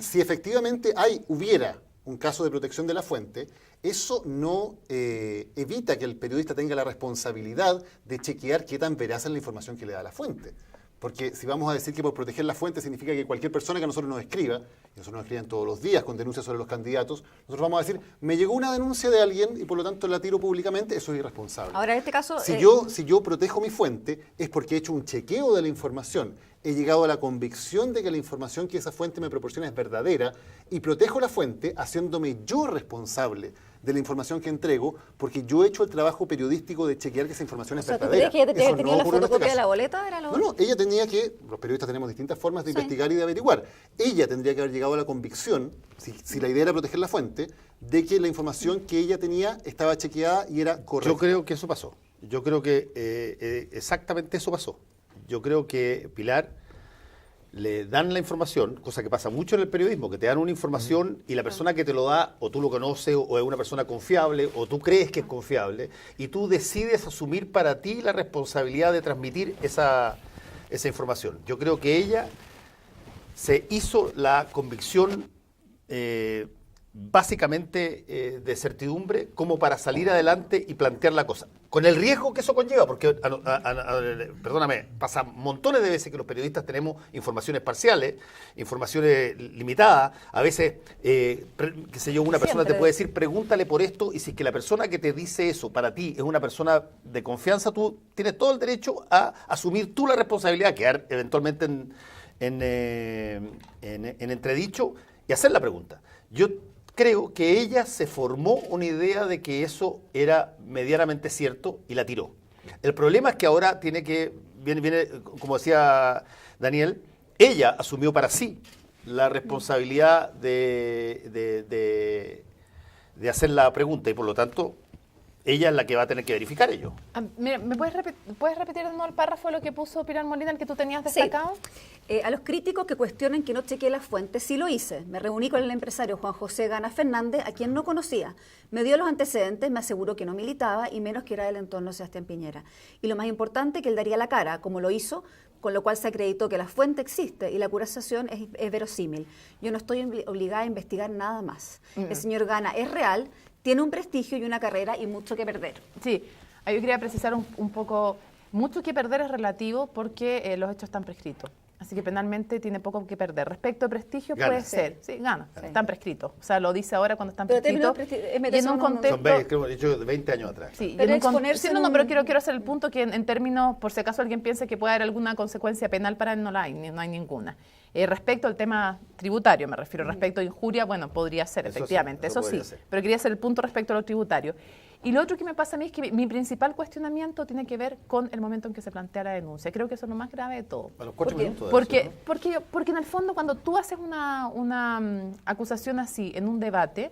Si efectivamente hubiera un caso de protección de la fuente, eso no evita que el periodista tenga la responsabilidad de chequear qué tan veraz es la información que le da la fuente. Porque si vamos a decir que por proteger la fuente significa que cualquier persona que a nosotros nos escriba, y nosotros nos escriben todos los días con denuncias sobre los candidatos, nosotros vamos a decir, me llegó una denuncia de alguien y por lo tanto la tiro públicamente, eso es irresponsable. Ahora, en este caso... Si yo protejo mi fuente es porque he hecho un chequeo de la información, he llegado a la convicción de que la información que esa fuente me proporciona es verdadera y protejo la fuente haciéndome yo responsable de la información que entrego porque yo he hecho el trabajo periodístico de chequear que esa información es ¿tú verdadera. crees que ella Eso tenía no la ocurrió en este fotocopia de caso. la boleta? No, ella tenía que, los periodistas tenemos distintas formas de investigar y de averiguar. Ella tendría que haber llegado a la convicción, si la idea era proteger la fuente, de que la información que ella tenía estaba chequeada y era correcta. Yo creo que eso pasó. Yo creo que exactamente eso pasó. Yo creo que Pilar le dan la información, cosa que pasa mucho en el periodismo, que te dan una información y la persona que te lo da, o tú lo conoces, o es una persona confiable, o tú crees que es confiable, y tú decides asumir para ti la responsabilidad de transmitir esa información. Yo creo que ella se hizo la convicción básicamente de certidumbre como para salir adelante y plantear la cosa. Con el riesgo que eso conlleva, porque, perdóname, pasa montones de veces que los periodistas tenemos informaciones parciales, informaciones limitadas, a veces, qué sé yo, una persona te puede decir, pregúntale por esto, y si es que la persona que te dice eso para ti es una persona de confianza, tú tienes todo el derecho a asumir tú la responsabilidad, quedar eventualmente en entredicho y hacer la pregunta. Yo creo que ella se formó una idea de que eso era medianamente cierto y la tiró. El problema es que ahora viene, como decía Daniel, ella asumió para sí la responsabilidad de hacer la pregunta y por lo tanto ella es la que va a tener que verificar ello. Mira, ¿me puedes repetir de nuevo el párrafo de lo que puso Pilar Molina, el que tú tenías destacado? Sí. A los críticos que cuestionen que no chequeé las fuentes, sí lo hice. Me reuní con el empresario Juan José Gana Fernández, a quien no conocía. Me dio los antecedentes, me aseguró que no militaba y menos que era del entorno de Sebastián Piñera. Y lo más importante, que él daría la cara, como lo hizo, con lo cual se acreditó que la fuente existe y la acusación es verosímil. Yo no estoy obligada a investigar nada más. El señor Gana es real, tiene un prestigio y una carrera y mucho que perder. Sí, yo quería precisar un poco, mucho que perder es relativo porque los hechos están prescritos. Así que penalmente tiene poco que perder. Respecto a prestigio Gana. puede ser, sí, gana, Sí. están prescritos. O sea, lo dice ahora cuando están Pero prescritos. es Y meterse en un en un- contexto... Son 20, creo que de 20 años atrás. Sí, Pero y en un exponerse sí, en no, un- pero quiero hacer el punto que en términos, por si acaso alguien piensa que puede haber alguna consecuencia penal para él, no la hay, no hay ninguna. Respecto al tema tributario, me refiero, respecto a injuria, bueno, podría ser, Eso sí, efectivamente, eso eso sí, podría ser. pero quería hacer el punto respecto a lo tributario. Y lo otro que me pasa a mí es que mi principal cuestionamiento tiene que ver con el momento en que se plantea la denuncia. Creo que eso es lo más grave de todo. A los 4 ¿Por qué? minutos. Porque en el fondo cuando tú haces una acusación así en un debate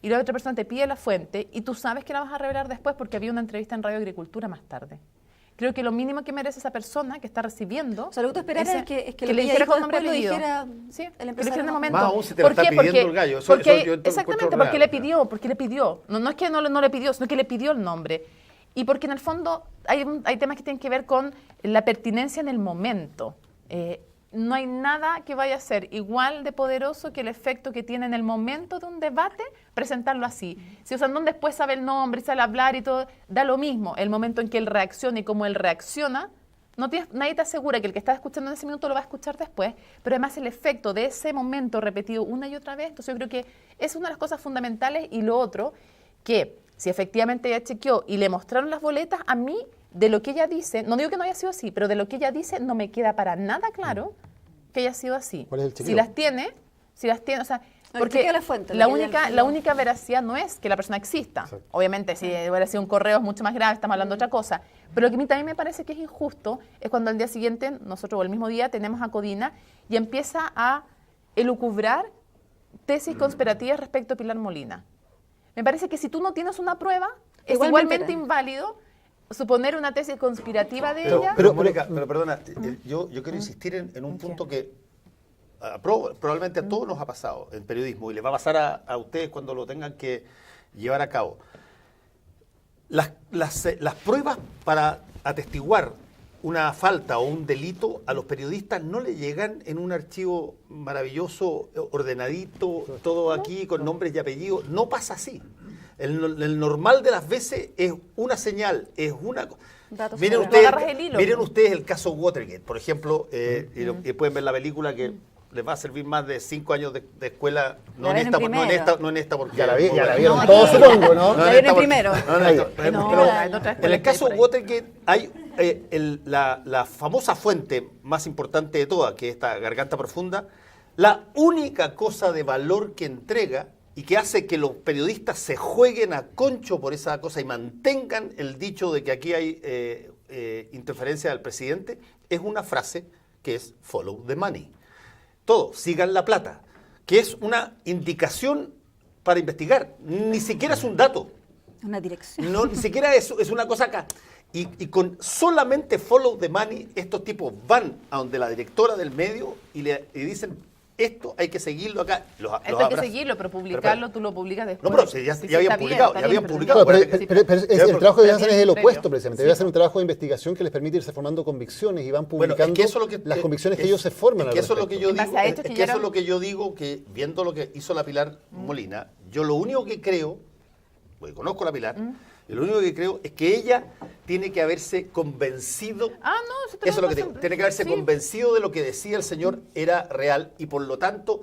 y la otra persona te pide la fuente y tú sabes que la vas a revelar después porque había una entrevista en Radio Agricultura más tarde. creo que lo mínimo que merece esa persona que está recibiendo... O sea, lo que tú esperas es que le dijera con nombre y lo apellido. dijera Sí, el que lo dijera empresario. en el momento. Más aún si te lo está pidiendo el gallo. Exactamente, porque le pidió. No es que no le pidió, sino que le pidió el nombre. Y porque en el fondo hay temas que tienen que ver con la pertinencia en el momento. No hay nada que vaya a ser igual de poderoso que el efecto que tiene en el momento de un debate presentarlo así. Si Osandón después sabe el nombre y sale a hablar y todo, da lo mismo. El momento en que él reacciona y cómo él reacciona, nadie te asegura que el que está escuchando en ese minuto lo va a escuchar después, pero además el efecto de ese momento repetido una y otra vez, entonces yo creo que es una de las cosas fundamentales. Y lo otro, que si efectivamente ella chequeó y le mostraron las boletas, a mí, de lo que ella dice, no digo que no haya sido así, pero de lo que ella dice no me queda para nada claro que haya sido así. ¿Cuál es el chequeo? Si las tiene, o sea, porque la fuente, la única veracidad no es que la persona exista. Exacto. Obviamente, si hubiera sido un correo es mucho más grave, estamos hablando de otra cosa. Pero lo que a mí también me parece que es injusto es cuando al día siguiente, nosotros o el mismo día, tenemos a Codina y empieza a elucubrar tesis conspirativas respecto a Pilar Molina. Me parece que si tú no tienes una prueba, es igualmente inválido suponer una tesis conspirativa de ella. Pero Mónica, perdona, yo quiero insistir en un punto que probablemente a todos nos ha pasado en periodismo y les va a pasar a ustedes cuando lo tengan que llevar a cabo. Las pruebas para atestiguar una falta o un delito a los periodistas no le llegan en un archivo maravilloso, ordenadito, todo aquí con nombres y apellidos. No pasa así. El normal de las veces es una señal, es una... Miren ustedes el caso Watergate, por ejemplo, y pueden ver la película que les va a servir más de 5 años de escuela, no en esta porque... Ya la vieron todos, supongo, ¿no? La vieron primero. En el caso Watergate hay la famosa fuente más importante de todas, que es esta Garganta Profunda. La única cosa de valor que entrega y que hace que los periodistas se jueguen a concho por esa cosa y mantengan el dicho de que aquí hay interferencia del presidente, es una frase que es follow the money. Todo, sigan la plata, que es una indicación para investigar. Ni siquiera es un dato. Una dirección. No, ni siquiera es una cosa acá. Y con solamente follow the money, estos tipos van a donde la directora del medio y dicen, esto hay que seguirlo acá. Esto hay que seguirlo, pero publicarlo, tú lo publicas después. No, pero ya habían publicado. Pero el trabajo que deben hacer es el opuesto, precisamente. Debe hacer un trabajo de investigación que les permite irse formando convicciones y van publicando las convicciones que ellos se forman. Es que eso es lo que yo digo, que viendo lo que hizo la Pilar Molina, yo lo único que creo, porque conozco a la Pilar, y lo único que creo es que ella tiene que haberse convencido, eso es lo que digo, tiene que haberse convencido de lo que decía el señor era real y por lo tanto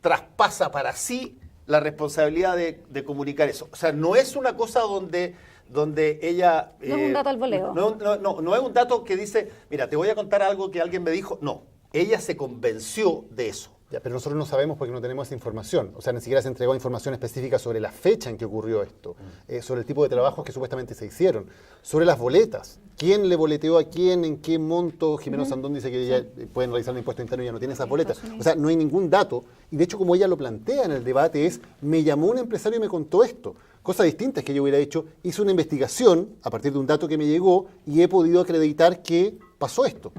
traspasa para sí la responsabilidad de comunicar eso. O sea, no es una cosa donde ella... No es un dato al voleo. No es un dato que dice, mira, te voy a contar algo que alguien me dijo. No, ella se convenció de eso. Ya, pero nosotros no sabemos porque no tenemos esa información. O sea, ni siquiera se entregó información específica sobre la fecha en que ocurrió esto, sobre el tipo de trabajos que supuestamente se hicieron, sobre las boletas. ¿Quién le boleteó a quién? ¿En qué monto? Jimeno Sandón dice que ya pueden realizar el impuesto interno y ya no tiene esas boletas. O sea, no hay ningún dato. Y de hecho, como ella lo plantea en el debate, es, me llamó un empresario y me contó esto. Cosa distinta es que yo hubiera hecho, hice una investigación a partir de un dato que me llegó y he podido acreditar que pasó esto.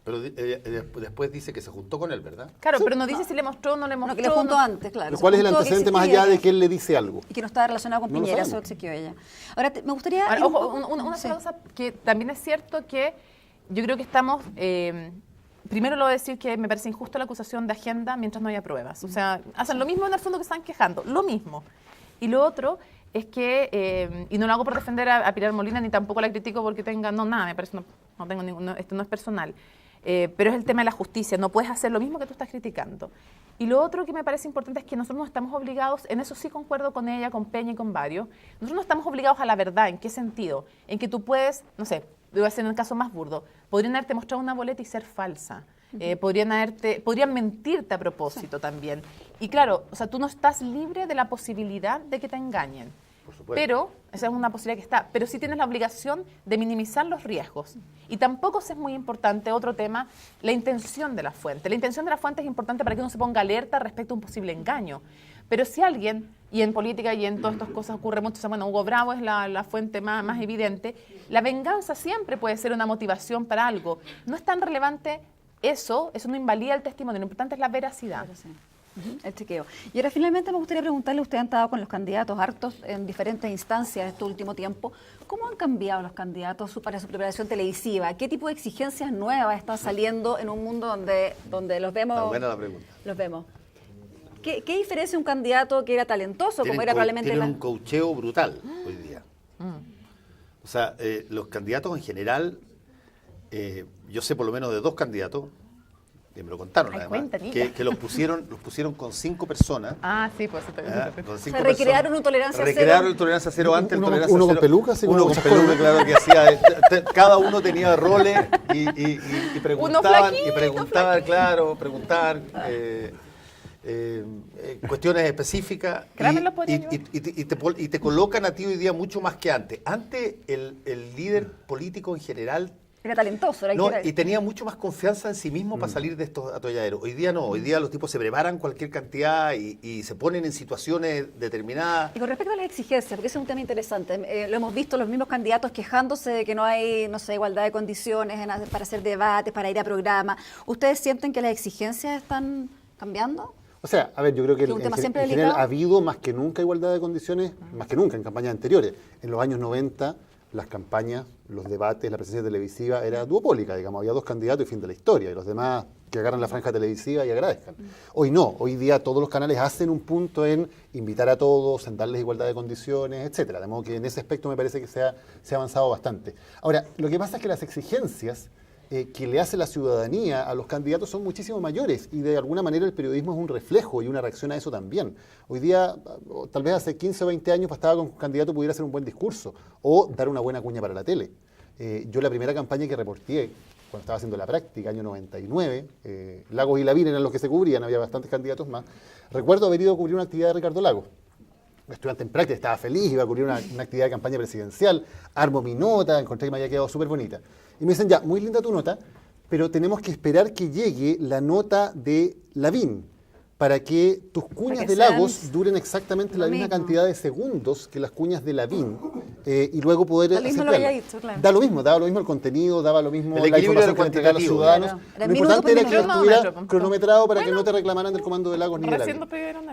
Pero después dice que se juntó con él, ¿verdad? Claro, pero no dice si le mostró o no le mostró. No, que le juntó antes, claro. ¿Cuál es el antecedente más allá de que él le dice algo? Y que no estaba relacionado con Piñera, eso exequió ella. Ahora, me gustaría... Ahora, ojo, una cosa que también es cierto que yo creo que estamos... primero lo voy a decir que me parece injusto la acusación de agenda mientras no haya pruebas. O sea, hacen lo mismo en el fondo que están quejando, lo mismo. Y lo otro es que, y no lo hago por defender a Pilar Molina, ni tampoco la critico porque tenga, nada, me parece, no tengo ningún, esto no es personal. Pero es el tema de la justicia, no puedes hacer lo mismo que tú estás criticando. Y lo otro que me parece importante es que nosotros no estamos obligados, en eso sí concuerdo con ella, con Peña y con varios, nosotros no estamos obligados a la verdad. ¿En qué sentido? En que tú puedes, no sé, voy a hacer el caso más burdo, podrían haberte mostrado una boleta y ser falsa, podrían mentirte a propósito también. Y claro, o sea, tú no estás libre de la posibilidad de que te engañen. Pero, esa es una posibilidad que está, pero sí tienes la obligación de minimizar los riesgos. Y tampoco es muy importante, otro tema, la intención de la fuente. La intención de la fuente es importante para que uno se ponga alerta respecto a un posible engaño. Pero si alguien, y en política y en todas estas cosas ocurre mucho, o sea, bueno, Hugo Bravo es la fuente más evidente, la venganza siempre puede ser una motivación para algo. No es tan relevante eso no invalida el testimonio, lo importante es la veracidad. El chequeo. Y ahora finalmente me gustaría preguntarle, usted ha estado con los candidatos hartos en diferentes instancias este último tiempo, ¿cómo han cambiado los candidatos para su preparación televisiva? ¿Qué tipo de exigencias nuevas están saliendo en un mundo donde los vemos? Está buena la pregunta. Los vemos. ¿Qué diferencia un candidato que era talentoso, como era probablemente tienen un coacheo brutal hoy día. O sea, los candidatos en general, yo sé por lo menos de 2 candidatos, que me lo contaron además, que los pusieron con 5 personas. Ah, sí, pues con 5 se recrearon un tolerancia cero. Recrearon tolerancia cero antes, uno, tolerancia uno cero. con pelucas y uno con pelucas, claro, que hacía. Cada uno tenía roles y preguntaban, claro, cuestiones específicas y te colocan a ti hoy día mucho más que antes. Antes el líder político en general era talentoso. y tenía mucho más confianza en sí mismo para salir de estos atolladeros. Hoy día no, hoy día los tipos se preparan cualquier cantidad y se ponen en situaciones determinadas. Y con respecto a las exigencias, porque ese es un tema interesante, lo hemos visto los mismos candidatos quejándose de que no hay, igualdad de condiciones para hacer debates, para ir a programas. ¿Ustedes sienten que las exigencias están cambiando? O sea, a ver, yo creo que en general ha habido más que nunca igualdad de condiciones, más que nunca en campañas anteriores. En los años 90, las campañas, los debates, la presencia televisiva era duopólica, digamos, había 2 candidatos y fin de la historia, y los demás que agarran la franja televisiva y agradezcan. Hoy no, hoy día todos los canales hacen un punto en invitar a todos, en darles igualdad de condiciones, etcétera. De modo que en ese aspecto me parece que se ha avanzado bastante. Ahora, lo que pasa es que las exigencias que le hace la ciudadanía a los candidatos son muchísimo mayores y de alguna manera el periodismo es un reflejo y una reacción a eso también. Hoy día, tal vez hace 15 o 20 años bastaba con que un candidato pudiera hacer un buen discurso o dar una buena cuña para la tele. Yo la primera campaña que reporté cuando estaba haciendo la práctica, año 99, Lagos y Lavín eran los que se cubrían, había bastantes candidatos más. Recuerdo haber ido a cubrir una actividad de Ricardo Lagos. Estudiante en práctica, estaba feliz, iba a cubrir una actividad de campaña presidencial, armo mi nota, encontré que me había quedado súper bonita. Y me dicen, ya, muy linda tu nota, pero tenemos que esperar que llegue la nota de Lavín para que tus cuñas de Lagos duren exactamente la misma cantidad de segundos que las cuñas de Lavín y luego poder Da lo mismo, daba lo mismo el contenido, daba lo mismo la información que entregaba a los ciudadanos. Lo importante era que estuviera cronometrado para que no te reclamaran del comando de Lagos ni de Lavín.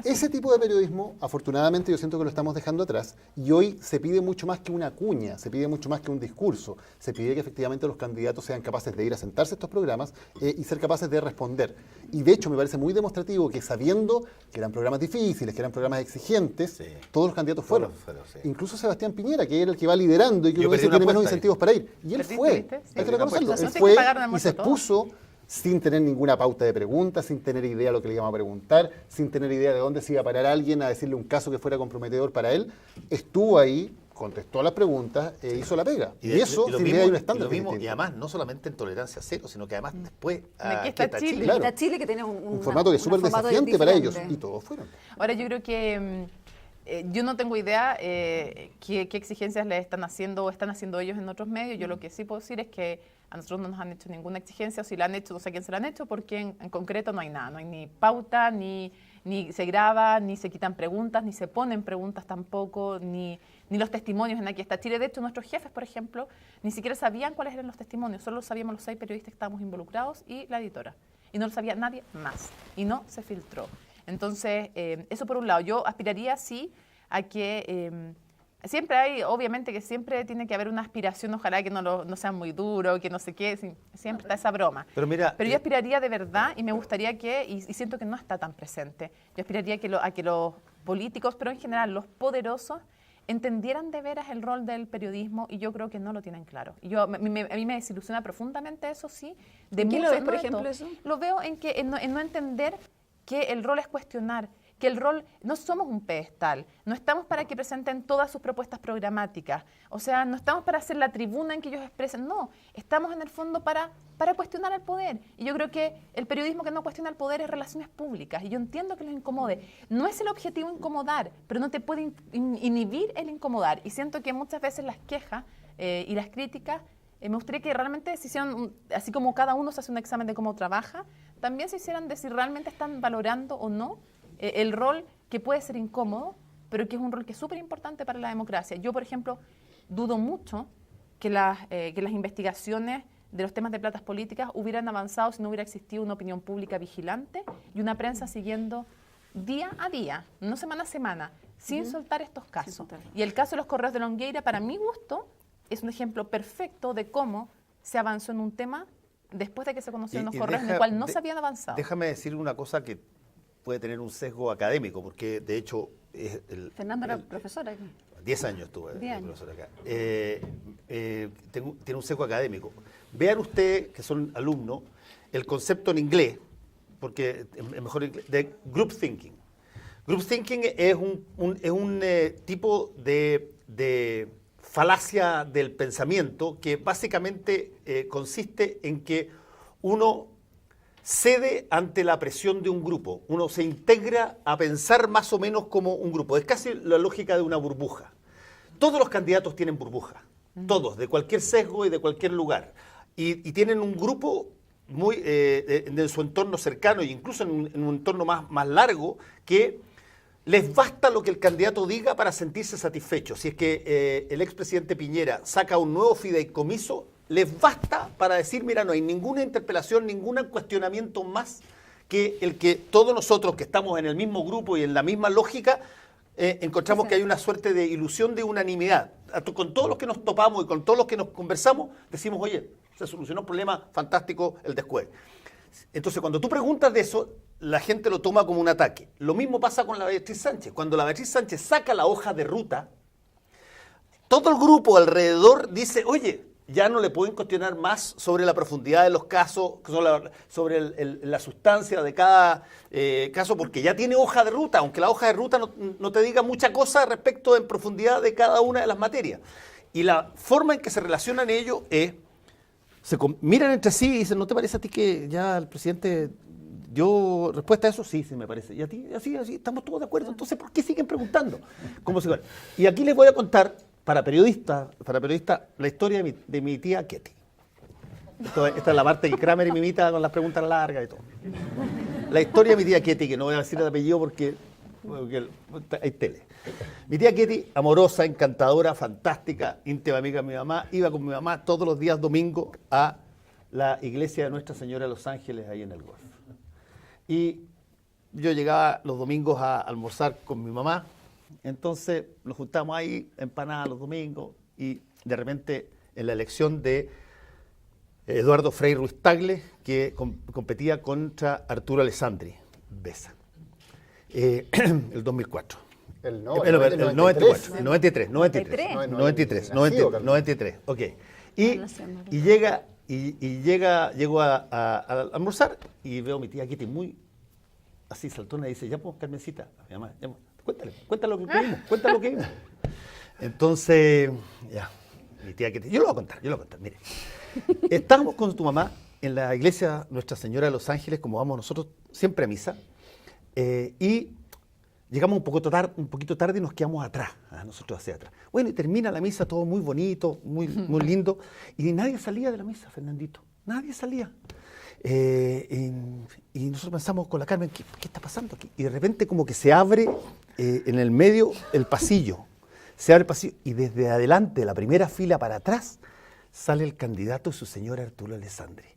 Ese tipo de periodismo, afortunadamente, yo siento que lo estamos dejando atrás y hoy se pide mucho más que una cuña, se pide mucho más que un discurso, se pide que efectivamente los candidatos sean capaces de ir a sentarse a estos programas y ser capaces de responder. Y de hecho me parece muy demostrativo que sabiendo que eran programas difíciles, que eran programas exigentes, todos los candidatos fueron. Incluso Sebastián Piñera, que era el que va liderando y que uno dice tiene menos incentivos para ir. Y él fue, hay que reconocerlo, él fue y se expuso sin tener ninguna pauta de preguntas, sin tener idea de lo que le íbamos a preguntar, sin tener idea de dónde se iba a parar alguien a decirle un caso que fuera comprometedor para él. Estuvo ahí, contestó las preguntas e hizo la pega. Y eso, sin duda, hay un estándar. Y además, no solamente en tolerancia cero, sino que además después aquí está Chile. Claro. Está Chile que tiene un formato que es súper desafiante para ellos. Y todos fueron. Ahora yo creo que yo no tengo idea qué exigencias le están haciendo o están haciendo ellos en otros medios. Yo lo que sí puedo decir es que a nosotros no nos han hecho ninguna exigencia, o si la han hecho, no sé quién se la han hecho, porque en concreto no hay nada, no hay ni pauta, ni se graba, ni se quitan preguntas, ni se ponen preguntas tampoco, ni los testimonios en Aquí está Chile. De hecho, nuestros jefes, por ejemplo, ni siquiera sabían cuáles eran los testimonios, solo sabíamos los 6 periodistas que estábamos involucrados y la editora. Y no lo sabía nadie más, y no se filtró. Entonces, eso por un lado. Yo aspiraría, sí, a que siempre hay, obviamente que siempre tiene que haber una aspiración, ojalá que no sea muy duro, que no sé qué, siempre está esa broma. Pero yo aspiraría de verdad y me gustaría que, y siento que no está tan presente, yo aspiraría a que los políticos, pero en general los poderosos, entendieran de veras el rol del periodismo y yo creo que no lo tienen claro. Y a mí me desilusiona profundamente eso, sí. ¿En qué lo ves, por ejemplo, eso? Lo veo en no entender que el rol es cuestionar, que el rol, no somos un pedestal, no estamos para que presenten todas sus propuestas programáticas, o sea, no estamos para hacer la tribuna en que ellos expresen, no, estamos en el fondo para cuestionar al poder. Y yo creo que el periodismo que no cuestiona al poder es relaciones públicas, y yo entiendo que los incomode. No es el objetivo incomodar, pero no te puede inhibir el incomodar, y siento que muchas veces las quejas y las críticas, me gustaría que realmente se hicieran, así como cada uno se hace un examen de cómo trabaja, también se hicieran de si realmente están valorando o no el rol que puede ser incómodo, pero que es un rol que es súper importante para la democracia. Yo, por ejemplo, dudo mucho que las investigaciones de los temas de platas políticas hubieran avanzado si no hubiera existido una opinión pública vigilante y una prensa siguiendo día a día, no semana a semana, sin soltar estos casos. Y el caso de los correos de Longueira, para mi gusto, es un ejemplo perfecto de cómo se avanzó en un tema después de que se conocieron los correos en el cual no se habían avanzado. Déjame decir una cosa que puede tener un sesgo académico, porque de hecho... Fernando era profesor aquí. 10 años estuve profesor acá. Tiene un sesgo académico. Vean ustedes, que son alumnos, el concepto en inglés, porque es mejor en inglés, de group thinking. Group thinking es un tipo de falacia del pensamiento que básicamente consiste en que uno cede ante la presión de un grupo, uno se integra a pensar más o menos como un grupo. Es casi la lógica de una burbuja. Todos los candidatos tienen burbuja, todos, de cualquier sesgo y de cualquier lugar. Y tienen un grupo muy en su entorno cercano e incluso en un entorno más largo que les basta lo que el candidato diga para sentirse satisfecho. Si es que el expresidente Piñera saca un nuevo fideicomiso, les basta para decir, mira, no hay ninguna interpelación, ningún cuestionamiento más que el que todos nosotros que estamos en el mismo grupo y en la misma lógica, encontramos que hay una suerte de ilusión de unanimidad. Con todos los que nos topamos y con todos los que nos conversamos, decimos, oye, se solucionó un problema fantástico el después. Entonces, cuando tú preguntas de eso, la gente lo toma como un ataque. Lo mismo pasa con la Beatriz Sánchez. Cuando la Beatriz Sánchez saca la hoja de ruta, todo el grupo alrededor dice, oye, ya no le pueden cuestionar más sobre la profundidad de los casos, sobre la sustancia de cada caso, porque ya tiene hoja de ruta, aunque la hoja de ruta no te diga mucha cosa respecto en profundidad de cada una de las materias. Y la forma en que se relacionan ellos es, miran entre sí y dicen, ¿no te parece a ti que ya el presidente dio respuesta a eso? Sí, sí me parece. Y a ti, así, estamos todos de acuerdo. Entonces, ¿por qué siguen preguntando? Y aquí les voy a contar, para periodistas, la historia de mi tía Ketty. Esta es la parte que Kramer me imita con las preguntas largas y todo. La historia de mi tía Ketty, que no voy a decir el apellido porque hay tele. Mi tía Ketty, amorosa, encantadora, fantástica, íntima amiga de mi mamá, iba con mi mamá todos los días domingos a la iglesia de Nuestra Señora de los Ángeles, ahí en el Golf. Y yo llegaba los domingos a almorzar con mi mamá, entonces nos juntamos ahí, empanadas los domingos, y de repente en la elección de Eduardo Frei Ruiz Tagle, que competía contra Arturo Alessandri, Besa, el 2004. El 93, ok. Llego a almorzar y veo a mi tía Kitty muy así saltona y dice, ya pues, Carmencita, mi mamá, ya, cuéntale lo que vimos, Entonces, ya, mi tía Kitty, yo lo voy a contar, mire. Estábamos con tu mamá en la iglesia Nuestra Señora de los Ángeles, como vamos nosotros siempre a misa, y llegamos un poquito tarde y nos quedamos atrás, nosotros hacia atrás. Bueno, y termina la misa, todo muy bonito, muy lindo, y nadie salía de la misa, Fernandito, nadie salía. Y nosotros pensamos con la Carmen, ¿qué está pasando aquí? Y de repente como que se abre en el medio el pasillo, y desde adelante, la primera fila para atrás, sale el candidato y su señora Arturo Alessandri.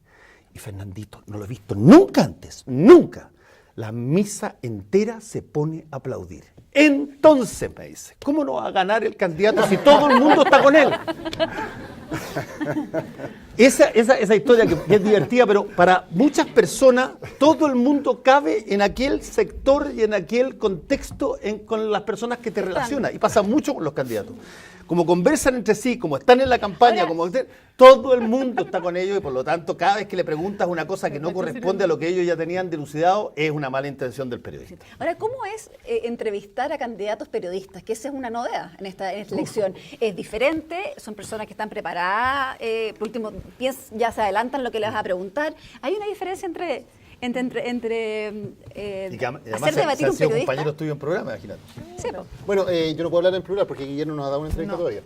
Y Fernandito, no lo he visto nunca antes, nunca. La misa entera se pone a aplaudir. Entonces me dice, ¿cómo no va a ganar el candidato si todo el mundo está con él? Esa historia que es divertida, pero para muchas personas todo el mundo cabe en aquel sector y en aquel contexto con las personas que te relacionan. Y pasa mucho con los candidatos. Como conversan entre sí, como están en la campaña, todo el mundo está con ellos y por lo tanto cada vez que le preguntas una cosa que no corresponde a lo que ellos ya tenían dilucidado, es una mala intención del periodista. Ahora, ¿cómo es entrevistar a candidatos periodistas? Que esa es una novedad en esta elección. Es diferente, son personas que están preparadas, por último, ya se adelantan lo que les vas a preguntar. Hay una diferencia entre hacer debatir un periodista. Compañeros tuyos en programa, imagínate. Sí, bueno, yo no puedo hablar en plural porque Guillermo nos ha dado una entrevista todavía.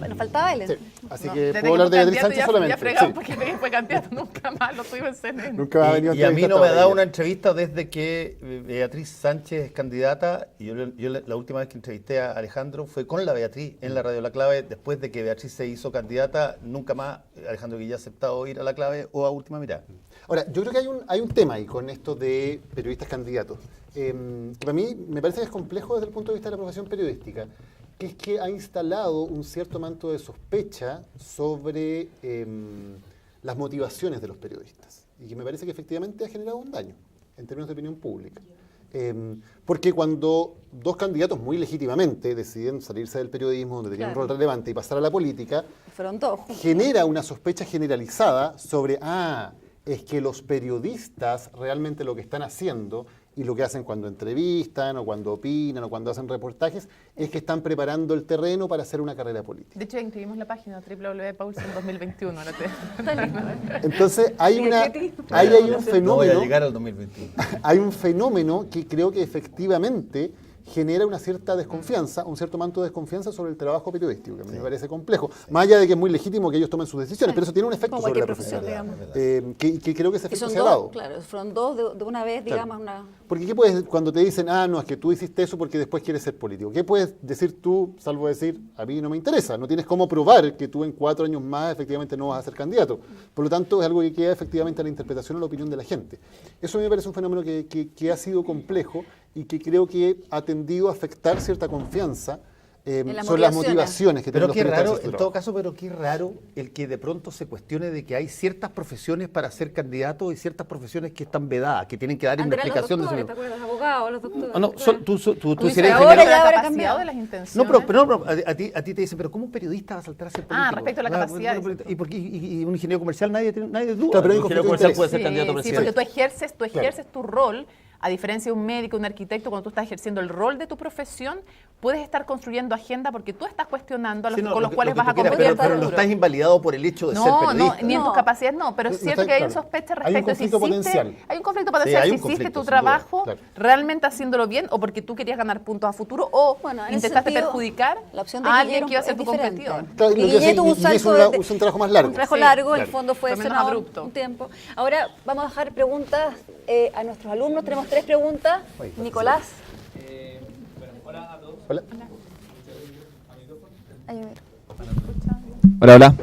Nos faltaba él. Sí. Así No, que desde puedo hablar de Beatriz candidato Sánchez solamente. Ya fregado Sí. porque fue candidato, nunca más lo tuvimos en CNN. Nunca me ha venido Y a mí entrevista no me ha hasta dado ahora. una entrevista desde que Beatriz Sánchez es candidata. Y yo la última vez que entrevisté a Alejandro fue con la Beatriz en la Radio La Clave. Después de que Beatriz se hizo candidata, nunca más Alejandro Guillén ha aceptado ir a La Clave o a Última Mirada. Ahora, yo creo que hay un tema ahí con esto de periodistas candidatos, que para mí me parece que es complejo desde el punto de vista de la profesión periodística, que es que ha instalado un cierto manto de sospecha sobre las motivaciones de los periodistas, y que me parece que efectivamente ha generado un daño en términos de opinión pública. Porque cuando dos candidatos muy legítimamente deciden salirse del periodismo, donde tenían un rol relevante, y pasar a la política, Fueron dos. genera una sospecha generalizada sobre, es que los periodistas realmente lo que están haciendo y lo que hacen cuando entrevistan o cuando opinan o cuando hacen reportajes es que están preparando el terreno para hacer una carrera política. De hecho, inscribimos la página www.paulsen 2021. Entonces hay un No fenómeno, voy a llegar al 2021. hay un fenómeno que creo que efectivamente genera una cierta desconfianza, un cierto manto de desconfianza sobre el trabajo periodístico, que a mí me parece complejo. Más allá de que es muy legítimo que ellos tomen sus decisiones, pero eso tiene un efecto Como sobre la cualquier profesionalidad, que creo que ese Y efecto son se ha dos, dado. claro, fueron dos de una vez, Claro. digamos, una... Porque ¿qué puedes, cuando te dicen, no, es que tú hiciste eso porque después quieres ser político? ¿Qué puedes decir tú, salvo decir, a mí no me interesa? No tienes cómo probar que tú en 4 años más efectivamente no vas a ser candidato. Por lo tanto, es algo que queda efectivamente a la interpretación o a la opinión de la gente. Eso a mí me parece un fenómeno que ha sido complejo y que creo que ha tendido a afectar cierta confianza las sobre las motivaciones. motivaciones que tienen Pero los qué periodistas raro, hacia su en trabajo. todo caso, pero qué raro el que de pronto se cuestione de que hay ciertas profesiones para ser candidatos y ciertas profesiones que están vedadas, que tienen que dar una Antes eran los explicación de doctores, su... ¿te acuerdas? Los abogados, los doctores. No, ¿te acuerdas? tú Dices, si eres ahora ingeniero... ya habrá la cambiado. capacidad de las No, intenciones. pero a ti te dicen, pero ¿cómo un periodista va a saltar a ser político? Respecto a la capacidad, dices tú. ¿Y, por qué? ¿Y un ingeniero comercial? Nadie duda. Claro, pero hay Un ingeniero conflicto de comercial interés. puede ser candidato a Sí, presidente. porque tú ejerces tu rol, a diferencia de un médico, un arquitecto, cuando tú estás ejerciendo el rol de tu profesión, puedes estar construyendo agenda porque tú estás cuestionando a los Sí, no, con los lo que- cuales lo que vas a tú quieras, competir. pero no estás invalidado por el hecho de ser No, periodista. ni en tus No. capacidades no, pero es No cierto está que hay un claro. sospecha Hay un respecto a si conflicto hiciste, potencial. hay un conflicto potencial hay si un hiciste conflicto, tu sin duda, trabajo claro. realmente haciéndolo bien o porque tú querías ganar puntos a futuro o Bueno, en ese intentaste sentido, perjudicar la opción de a alguien Guillermo que iba a ser es tu diferente. competidor. Claro, Y lo que Guillermo tuvo un hizo salto un trabajo más largo. Un trabajo Sí, largo, en el claro. fondo fue Fue menos senador abrupto. un tiempo. Ahora vamos a dejar preguntas a nuestros alumnos. Tenemos 3 preguntas. Nicolás. Hola a todos. Hola. Hola, hola.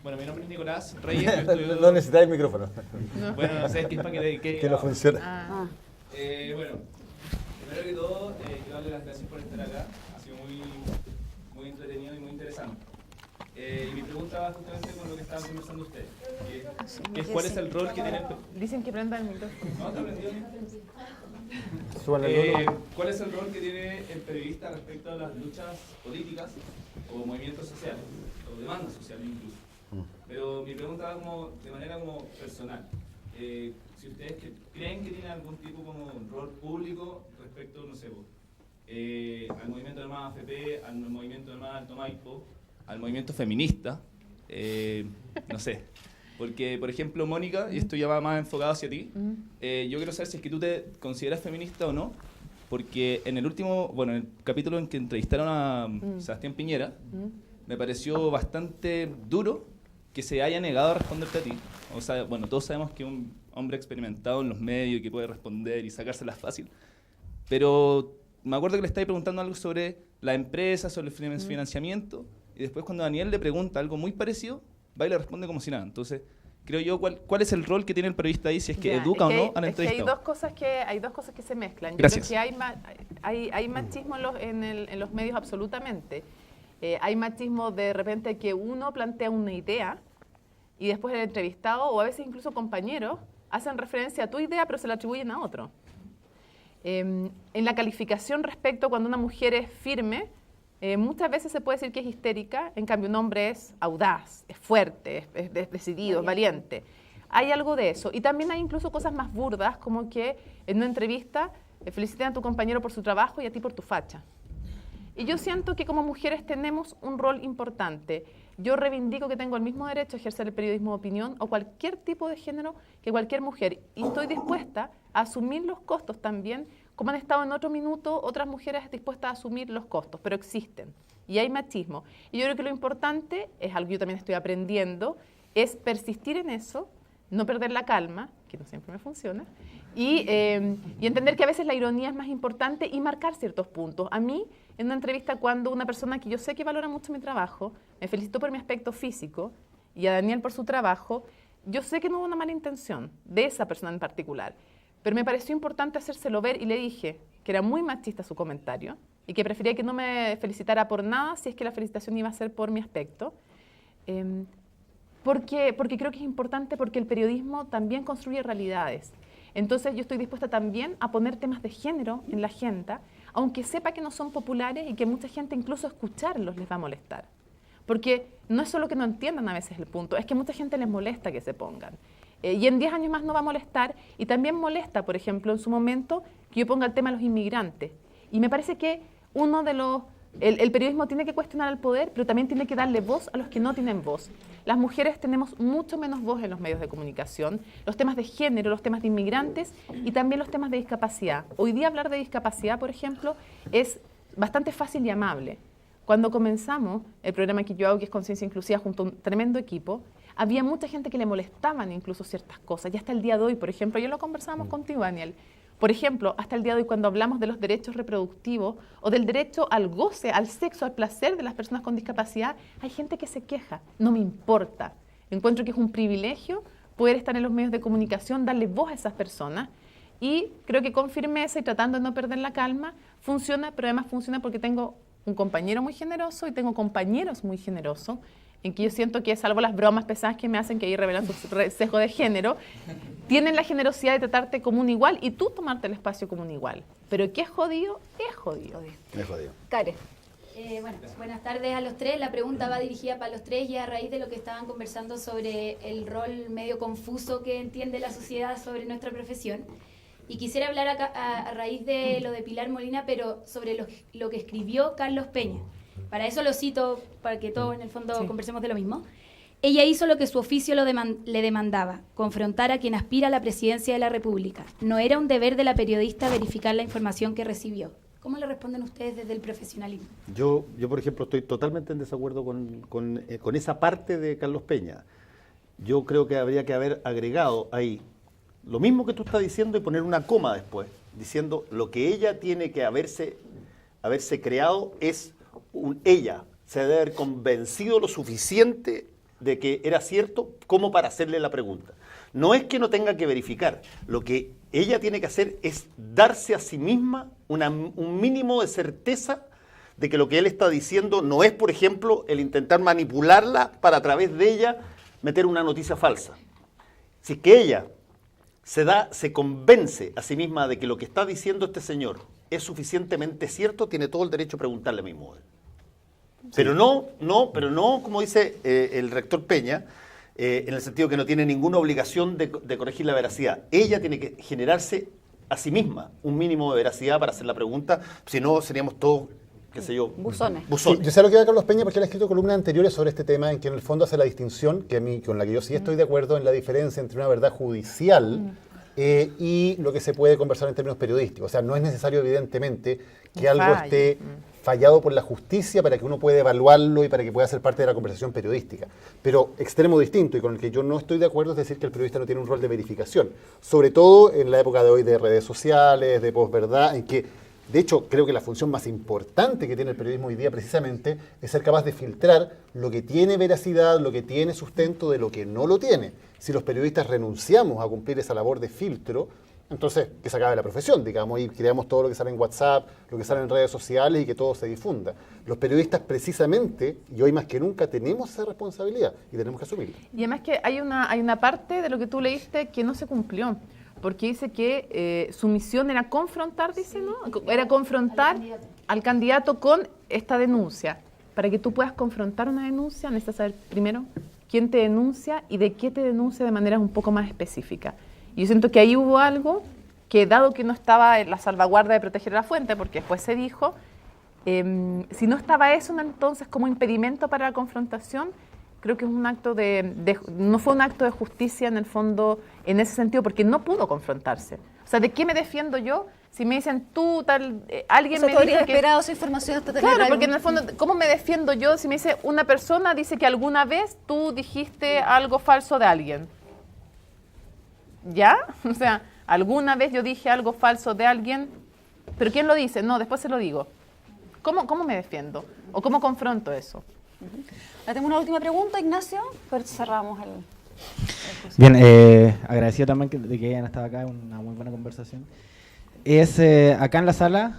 Bueno, mi nombre es Nicolás Reyes. Yo estudio... necesitas el micrófono. Bueno, no sé, ¿qué es para que Que no funciona. Ah. Bueno, primero que todo, quiero darle las gracias por estar acá. Ha sido muy entretenido y muy interesante. Y mi pregunta va justamente con lo que estaban conversando ustedes. Que es ¿cuál es el rol que tiene el... Dicen que prenda el micrófono. ¿No? ¿Está prendido? Súbanle el otro. ¿Cuál es el rol que tiene el periodista respecto a las luchas políticas o movimientos sociales, o demandas sociales incluso? Pero mi pregunta va de manera personal. Si ustedes creen que tienen algún tipo como rol público respecto, no sé, al movimiento de más AFP, al movimiento de más Alto Maipo, al movimiento feminista, no sé. Porque, por ejemplo, Mónica, y esto ya va más enfocado hacia ti, yo quiero saber si es que tú te consideras feminista o no, porque en el en el capítulo en que entrevistaron a Sebastián Piñera, me pareció bastante duro que se haya negado a responderte a ti. O sea, bueno, todos sabemos que un hombre experimentado en los medios y que puede responder y sacárselas fácil, pero me acuerdo que le estáis preguntando algo sobre la empresa, sobre el financiamiento, y después cuando Daniel le pregunta algo muy parecido, va y le responde como si nada. Entonces, creo yo, ¿cuál es el rol que tiene el periodista ahí, si es que Ya, educa es que o no al es que entrevistado? hay dos cosas que se mezclan. Yo Gracias. creo que hay machismo en los medios absolutamente. Hay machismo de repente que uno plantea una idea y después el entrevistado o a veces incluso compañeros hacen referencia a tu idea pero se la atribuyen a otro. En la calificación respecto a cuando una mujer es firme, muchas veces se puede decir que es histérica, en cambio un hombre es audaz, es fuerte, es decidido, es valiente. Hay algo de eso. Y también hay incluso cosas más burdas, como que en una entrevista feliciten a tu compañero por su trabajo y a ti por tu facha. Y yo siento que como mujeres tenemos un rol importante. Yo reivindico que tengo el mismo derecho a ejercer el periodismo de opinión o cualquier tipo de género que cualquier mujer. Y estoy dispuesta a asumir los costos también, como han estado en otro minuto otras mujeres dispuestas a asumir los costos, pero existen. y hay machismo. Y yo creo que lo importante, es algo que yo también estoy aprendiendo, es persistir en eso, no perder la calma, que no siempre me funciona, y entender que a veces la ironía es más importante y marcar ciertos puntos. A mí, en una entrevista, cuando una persona que yo sé que valora mucho mi trabajo, me felicitó por mi aspecto físico y a Daniel por su trabajo, yo sé que no hubo una mala intención de esa persona en particular, pero me pareció importante hacérselo ver y le dije que era muy machista su comentario y que prefería que no me felicitara por nada si es que la felicitación iba a ser por mi aspecto. Porque creo que es importante, porque el periodismo también construye realidades. Entonces yo estoy dispuesta también a poner temas de género en la agenda, aunque sepa que no son populares y que mucha gente incluso escucharlos les va a molestar. Porque no es solo que no entiendan a veces el punto, es que mucha gente les molesta que se pongan. Y en 10 años más no va a molestar, y también molesta, por ejemplo, en su momento, que yo ponga el tema de los inmigrantes. Y me parece que uno de los... El periodismo tiene que cuestionar al poder, pero también tiene que darle voz a los que no tienen voz. Las mujeres tenemos mucho menos voz en los medios de comunicación, los temas de género, los temas de inmigrantes y también los temas de discapacidad. Hoy día hablar de discapacidad, por ejemplo, es bastante fácil y amable. Cuando comenzamos el programa que yo hago, que es Conciencia Inclusiva, junto a un tremendo equipo, había mucha gente que le molestaban incluso ciertas cosas. Y hasta el día de hoy, por ejemplo, ya lo conversábamos contigo, Daniel, por ejemplo, hasta el día de hoy, cuando hablamos de los derechos reproductivos o del derecho al goce, al sexo, al placer de las personas con discapacidad, hay gente que se queja. No me importa. Encuentro que es un privilegio poder estar en los medios de comunicación, darle voz a esas personas. Y creo que con firmeza y tratando de no perder la calma, funciona, pero además funciona porque tengo un compañero muy generoso y tengo compañeros muy generosos, en que yo siento que, salvo las bromas pesadas que me hacen, que ahí revelan su sesgo de género, tienen la generosidad de tratarte como un igual y tú tomarte el espacio como un igual. Pero que es jodido, es jodido. Es jodido. Karen. Bueno, buenas tardes a los tres. La pregunta va dirigida para los tres y a raíz de lo que estaban conversando sobre el rol medio confuso que entiende la sociedad sobre nuestra profesión. Y quisiera hablar a raíz de lo de Pilar Molina, pero sobre lo que escribió Carlos Peña. Para eso lo cito, para que todos en el fondo conversemos de lo mismo. Ella hizo lo que su oficio le demandaba, confrontar a quien aspira a la presidencia de la República. No era un deber de la periodista verificar la información que recibió. ¿Cómo le responden ustedes desde el profesionalismo? Yo por ejemplo, estoy totalmente en desacuerdo con esa parte de Carlos Peña. Yo creo que habría que haber agregado ahí lo mismo que tú estás diciendo y poner una coma después, diciendo lo que ella tiene que haberse creado es ella se debe haber convencido lo suficiente de que era cierto como para hacerle la pregunta. No es que no tenga que verificar, lo que ella tiene que hacer es darse a sí misma un mínimo de certeza de que lo que él está diciendo no es, por ejemplo, el intentar manipularla para a través de ella meter una noticia falsa. Si es que ella se convence a sí misma de que lo que está diciendo este señor es suficientemente cierto, tiene todo el derecho a preguntarle mismo a él. Pero no, como dice el rector Peña, en el sentido que no tiene ninguna obligación de corregir la veracidad. Ella tiene que generarse a sí misma un mínimo de veracidad para hacer la pregunta, si no seríamos todos, qué sé yo, buzones. Sí, yo sé lo que va Carlos Peña porque él ha escrito columnas anteriores sobre este tema, en que en el fondo hace la distinción, que a mí, con la que yo sí estoy de acuerdo, en la diferencia entre una verdad judicial y lo que se puede conversar en términos periodísticos. O sea, no es necesario, evidentemente, que algo esté fallado por la justicia para que uno pueda evaluarlo y para que pueda ser parte de la conversación periodística. Pero extremo distinto, y con el que yo no estoy de acuerdo, es decir que el periodista no tiene un rol de verificación. Sobre todo en la época de hoy de redes sociales, de posverdad, en que, de hecho, creo que la función más importante que tiene el periodismo hoy día precisamente es ser capaz de filtrar lo que tiene veracidad, lo que tiene sustento de lo que no lo tiene. Si los periodistas renunciamos a cumplir esa labor de filtro, entonces que se acabe la profesión, digamos, y creamos todo lo que sale en WhatsApp, lo que sale en redes sociales y que todo se difunda. Los periodistas precisamente, y hoy más que nunca, tenemos esa responsabilidad y tenemos que asumirla. Y además que hay una parte de lo que tú leíste que no se cumplió, porque dice que su misión era confrontar, dice, ¿no? Era confrontar al candidato con esta denuncia. Para que tú puedas confrontar una denuncia, necesitas saber primero quién te denuncia y de qué te denuncia de manera un poco más específica. Y yo siento que ahí hubo algo que, dado que no estaba en la salvaguarda de proteger la fuente, porque después se dijo, si no estaba eso entonces como impedimento para la confrontación, creo que es un acto no fue un acto de justicia en el fondo en ese sentido, porque no pudo confrontarse. O sea, ¿de qué me defiendo yo Si me dicen tú, tal, alguien O sea, me tú habrías dice que... esperado esa información hasta tener Claro, algo. porque en el fondo, ¿cómo me defiendo yo si me dice una persona dice que alguna vez tú dijiste algo falso de alguien? ¿Ya? O sea, alguna vez yo dije algo falso de alguien, pero ¿quién lo dice? No, después se lo digo. ¿Cómo me defiendo? ¿O cómo confronto eso? Ahora tengo una última pregunta, Ignacio, pero cerramos el... Bien, agradecido también de que hayan estado acá, una muy buena conversación. Acá en la sala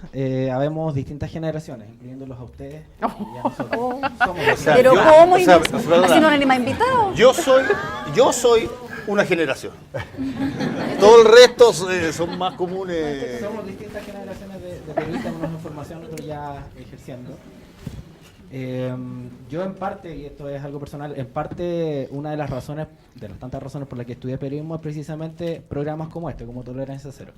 habemos distintas generaciones, incluyéndolos a ustedes y a nosotros. Pero yo- ¿cómo? o sea, Así perdona. no han invitado. Yo soy una generación. Todo el resto son más comunes. Somos distintas generaciones de periodistas, unos en formación, otros ya ejerciendo. Yo en parte, y esto es algo personal, en parte una de las razones, de las tantas razones por las que estudié periodismo es precisamente programas como este, como Tolerancia Cero.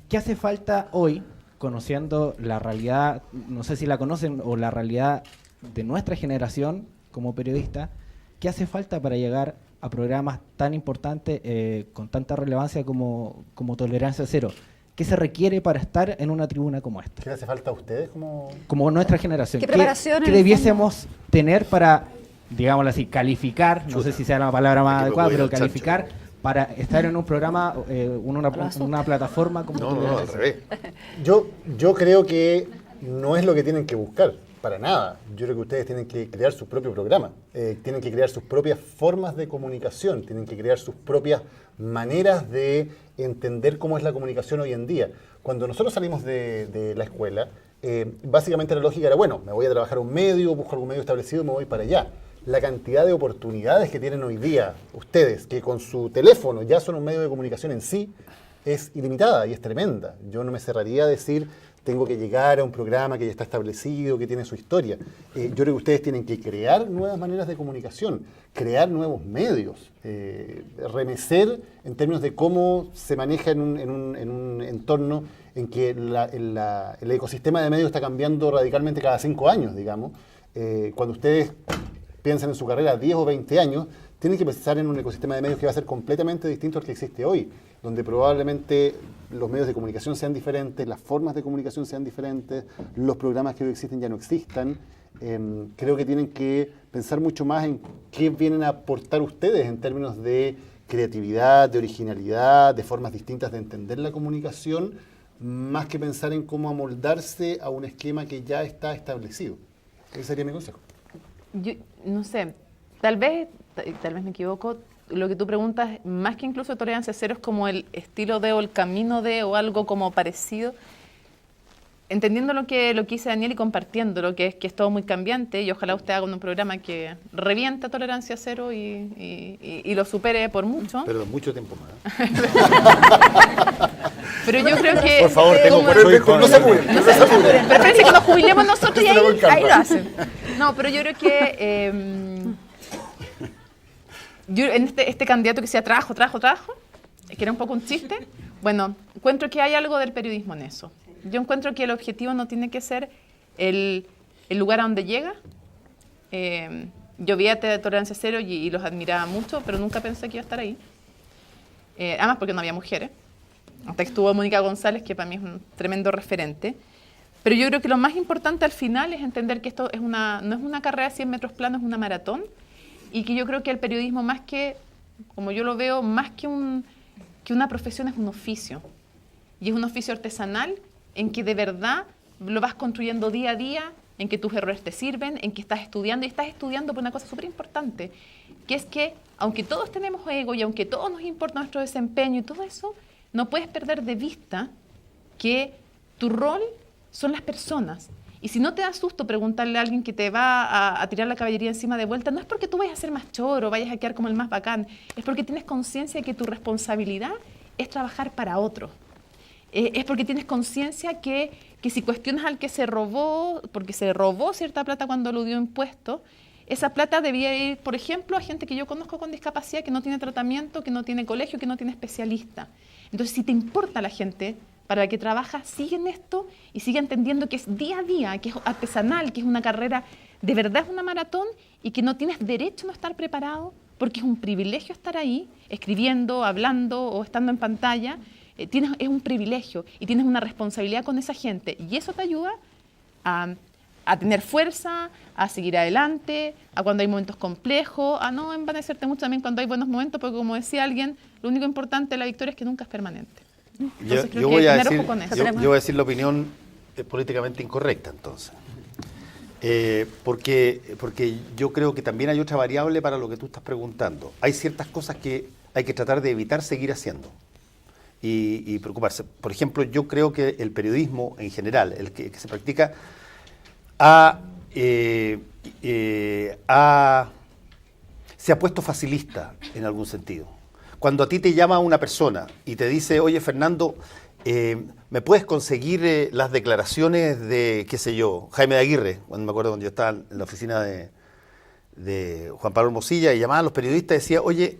¿Qué hace falta hoy, conociendo la realidad, no sé si la conocen, o la realidad de nuestra generación como periodista, qué hace falta para llegar a programas tan importantes, con tanta relevancia como Tolerancia Cero? ¿Qué se requiere para estar en una tribuna como esta? ¿Qué le hace falta a ustedes como...? Como nuestra generación. ¿Qué preparación en ¿Qué el debiésemos tener para, digámoslo así, calificar, no sé si sea la palabra más Aquí me adecuada, voy pero al chancho. calificar para estar en un programa, una plataforma como No, Tolerancia al Cero? revés. Yo creo que no es lo que tienen que buscar, para nada. Yo creo que ustedes tienen que crear su propio programa, tienen que crear sus propias formas de comunicación, tienen que crear sus propias maneras de entender cómo es la comunicación hoy en día. Cuando nosotros salimos de la escuela, básicamente la lógica era, bueno, me voy a trabajar un medio, busco algún medio establecido, me voy para allá. La cantidad de oportunidades que tienen hoy día ustedes, que con su teléfono ya son un medio de comunicación en sí, es ilimitada y es tremenda. Yo no me cerraría a decir, tengo que llegar a un programa que ya está establecido, que tiene su historia. Yo creo que ustedes tienen que crear nuevas maneras de comunicación, crear nuevos medios, remecer en términos de cómo se maneja en un entorno en que el ecosistema de medios está cambiando radicalmente cada 5 años, digamos. Cuando ustedes piensan en su carrera 10 o 20 años, tienen que pensar en un ecosistema de medios que va a ser completamente distinto al que existe hoy, donde probablemente los medios de comunicación sean diferentes, las formas de comunicación sean diferentes, los programas que hoy existen ya no existan. Creo que tienen que pensar mucho más en qué vienen a aportar ustedes en términos de creatividad, de originalidad, de formas distintas de entender la comunicación, más que pensar en cómo amoldarse a un esquema que ya está establecido. Ese sería mi consejo. Yo no sé, tal vez me equivoco, lo que tú preguntas, más que incluso Tolerancia Cero, es como el estilo de o el camino de o algo como parecido, entendiendo lo que dice Daniel y compartiendo lo que es todo muy cambiante, y ojalá usted haga un programa que revienta Tolerancia Cero y lo supere por mucho. Pero mucho tiempo más. Pero yo creo que... Por favor, tengo como- No se apuren, no se apuren. Pero parece que nos jubilemos nosotros y Esto lo hago en ahí lo Canva. hacen. No, pero yo creo que yo en este candidato que decía trabajo, que era un poco un chiste, bueno, encuentro que hay algo del periodismo en eso. Yo encuentro que el objetivo no tiene que ser el lugar a donde llega. Yo vi a Tolerancia Cero y los admiraba mucho, pero nunca pensé que iba a estar ahí. Además porque no había mujeres. Hasta que estuvo Mónica González, que para mí es un tremendo referente. Pero yo creo que lo más importante al final es entender que esto no es una carrera de 100 metros planos, es una maratón. Y que yo creo que el periodismo, más que, como yo lo veo, más que una profesión, es un oficio. Y es un oficio artesanal en que de verdad lo vas construyendo día a día, en que tus errores te sirven, en que estás estudiando. Y estás estudiando por una cosa súper importante, que es que aunque todos tenemos ego y aunque todos nos importa nuestro desempeño y todo eso, no puedes perder de vista que tu rol son las personas. Y si no te da susto preguntarle a alguien que te va a tirar la caballería encima de vuelta, no es porque tú vayas a ser más choro, vayas a quedar como el más bacán, es porque tienes conciencia de que tu responsabilidad es trabajar para otro. Es porque tienes conciencia que si cuestionas al que se robó, porque se robó cierta plata cuando eludió impuestos, esa plata debía ir, por ejemplo, a gente que yo conozco con discapacidad, que no tiene tratamiento, que no tiene colegio, que no tiene especialista. Entonces, si te importa la gente para la que trabaja, sigue en esto y sigue entendiendo que es día a día, que es artesanal, que es una carrera, de verdad es una maratón y que no tienes derecho a no estar preparado porque es un privilegio estar ahí, escribiendo, hablando o estando en pantalla, es un privilegio y tienes una responsabilidad con esa gente y eso te ayuda a tener fuerza, a seguir adelante, a cuando hay momentos complejos, a no envanecerte mucho también cuando hay buenos momentos, porque como decía alguien, lo único importante de la victoria es que nunca es permanente. Entonces, Yo voy a decir la opinión políticamente incorrecta, entonces. Porque yo creo que también hay otra variable para lo que tú estás preguntando. Hay ciertas cosas que hay que tratar de evitar seguir haciendo y preocuparse. Por ejemplo, yo creo que el periodismo en general, el que se practica, se ha puesto facilista en algún sentido. Cuando a ti te llama una persona y te dice, oye, Fernando, ¿me puedes conseguir las declaraciones de, qué sé yo, Jaime de Aguirre? Cuando me acuerdo cuando yo estaba en la oficina de Juan Pablo Hermosilla y llamaban a los periodistas y decía, oye,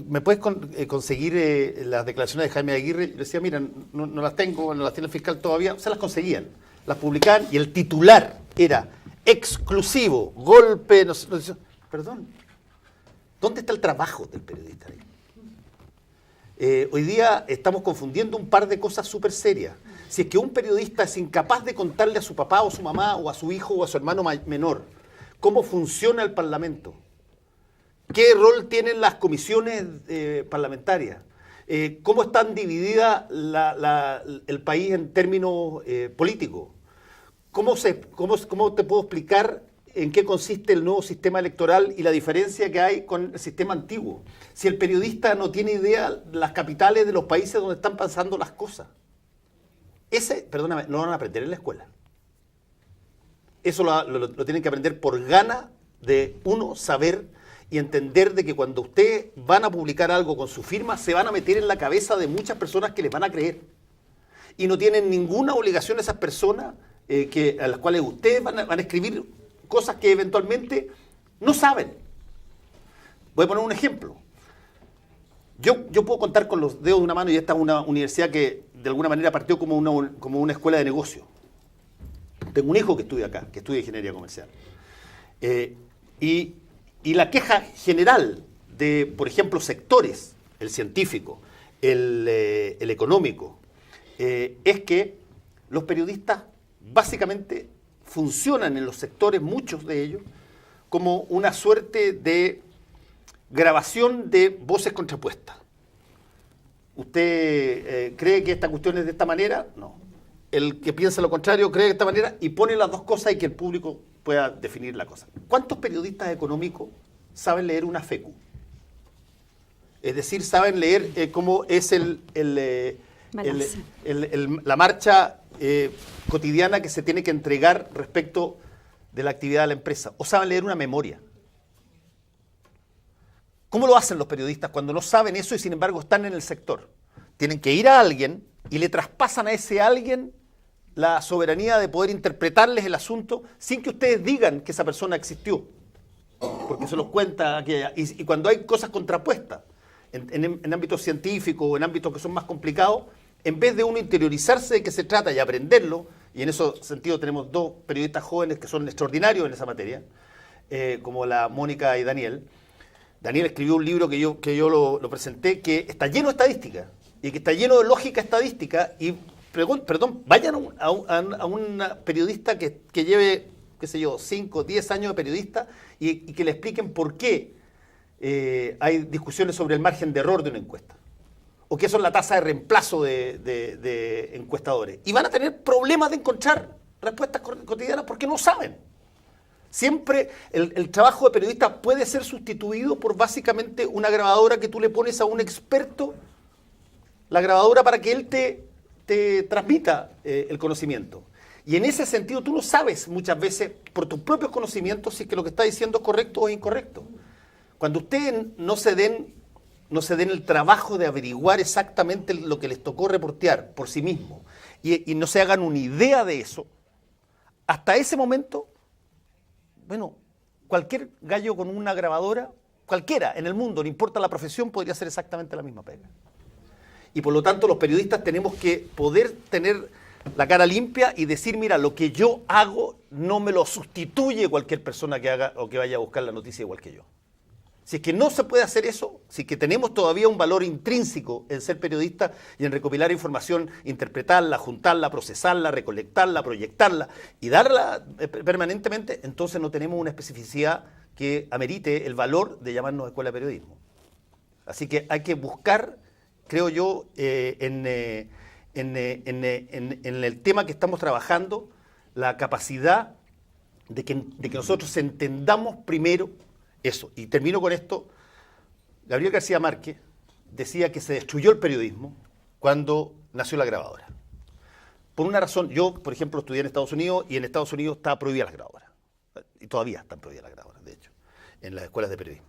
¿me puedes conseguir las declaraciones de Jaime de Aguirre? Y yo decía, mira, no las tengo, no las tiene el fiscal todavía. Se las conseguían, las publicaban y el titular era exclusivo, golpe, no sé, perdón, ¿dónde está el trabajo del periodista ahí? Hoy día estamos confundiendo un par de cosas súper serias. Si es que un periodista es incapaz de contarle a su papá o su mamá o a su hijo o a su hermano menor cómo funciona el Parlamento, qué rol tienen las comisiones parlamentarias, cómo están divididas el país en términos políticos, ¿cómo te puedo explicar en qué consiste el nuevo sistema electoral y la diferencia que hay con el sistema antiguo? Si el periodista no tiene idea de las capitales de los países donde están pasando las cosas. Perdóname, no lo van a aprender en la escuela. Eso lo tienen que aprender por gana de uno saber y entender de que cuando ustedes van a publicar algo con su firma, se van a meter en la cabeza de muchas personas que les van a creer. Y no tienen ninguna obligación esas personas a las cuales ustedes van a escribir cosas que eventualmente no saben. Voy a poner un ejemplo. Yo puedo contar con los dedos de una mano, y esta es una universidad que de alguna manera partió como una escuela de negocio. Tengo un hijo que estudia acá, que estudia ingeniería comercial. Y la queja general de, por ejemplo, sectores, el científico, el económico, es que los periodistas básicamente funcionan en los sectores, muchos de ellos, como una suerte de grabación de voces contrapuestas. ¿Usted cree que esta cuestión es de esta manera? No. El que piensa lo contrario cree de esta manera y pone las dos cosas y que el público pueda definir la cosa. ¿Cuántos periodistas económicos saben leer una FECU? Es decir, saben leer cómo es la marcha cotidiana que se tiene que entregar respecto de la actividad de la empresa, o saben leer una memoria. ¿Cómo lo hacen los periodistas cuando no saben eso y sin embargo están en el sector? Tienen que ir a alguien y le traspasan a ese alguien la soberanía de poder interpretarles el asunto sin que ustedes digan que esa persona existió, porque se los cuenta aquella. Y cuando hay cosas contrapuestas en ámbitos científicos o en ámbitos que son más complicados, en vez de uno interiorizarse de qué se trata y aprenderlo, y en ese sentido tenemos dos periodistas jóvenes que son extraordinarios en esa materia, como la Mónica y Daniel. Daniel escribió un libro que yo lo presenté, que está lleno de estadística, y que está lleno de lógica estadística, y vayan a un periodista que lleve, qué sé yo, 5 o 10 años de periodista, y que le expliquen por qué hay discusiones sobre el margen de error de una encuesta, o qué son la tasa de reemplazo de encuestadores. Y van a tener problemas de encontrar respuestas cotidianas porque no saben. Siempre el trabajo de periodista puede ser sustituido por básicamente una grabadora que tú le pones a un experto, la grabadora para que él te transmita el conocimiento. Y en ese sentido tú no sabes muchas veces por tus propios conocimientos si es que lo que está diciendo es correcto o incorrecto. Cuando ustedes no se den el trabajo de averiguar exactamente lo que les tocó reportear por sí mismos y no se hagan una idea de eso, hasta ese momento, bueno, cualquier gallo con una grabadora, cualquiera en el mundo, no importa la profesión, podría hacer exactamente la misma pega. Y por lo tanto los periodistas tenemos que poder tener la cara limpia y decir, mira, lo que yo hago no me lo sustituye cualquier persona que haga o que vaya a buscar la noticia igual que yo. Si es que no se puede hacer eso, si es que tenemos todavía un valor intrínseco en ser periodista y en recopilar información, interpretarla, juntarla, procesarla, recolectarla, proyectarla y darla permanentemente, entonces no tenemos una especificidad que amerite el valor de llamarnos escuela de periodismo. Así que hay que buscar, creo yo, en el tema que estamos trabajando, la capacidad de que nosotros entendamos primero eso. Y termino con esto. Gabriel García Márquez decía que se destruyó el periodismo cuando nació la grabadora. Por una razón, yo, por ejemplo, estudié en Estados Unidos y en Estados Unidos estaba prohibida las grabadoras. Y todavía están prohibidas las grabadoras, de hecho, en las escuelas de periodismo.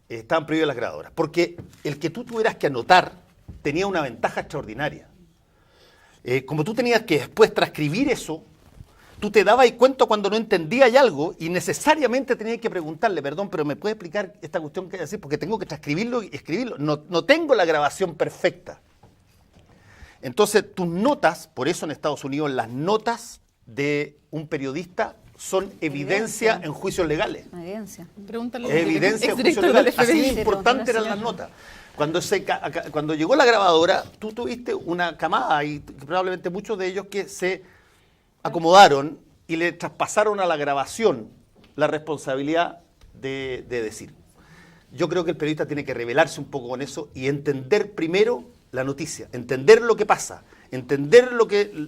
Estaban prohibidas las grabadoras. Porque el que tú tuvieras que anotar tenía una ventaja extraordinaria. Como tú tenías que después transcribir eso, tú te dabas cuenta cuando no entendías algo y necesariamente tenías que preguntarle, perdón, pero ¿me puede explicar esta cuestión que hay que decir? Porque tengo que transcribirlo y escribirlo. No tengo la grabación perfecta. Entonces, tus notas, por eso en Estados Unidos las notas de un periodista son evidencia en juicios legales. Evidencia. Pregúntale. Evidencia en juicios legales. Así de importante eran las notas. Cuando llegó la grabadora, tú tuviste una camada, y probablemente muchos de ellos que se acomodaron y le traspasaron a la grabación la responsabilidad de decir. Yo creo que el periodista tiene que rebelarse un poco con eso y entender primero la noticia, entender lo que pasa, entender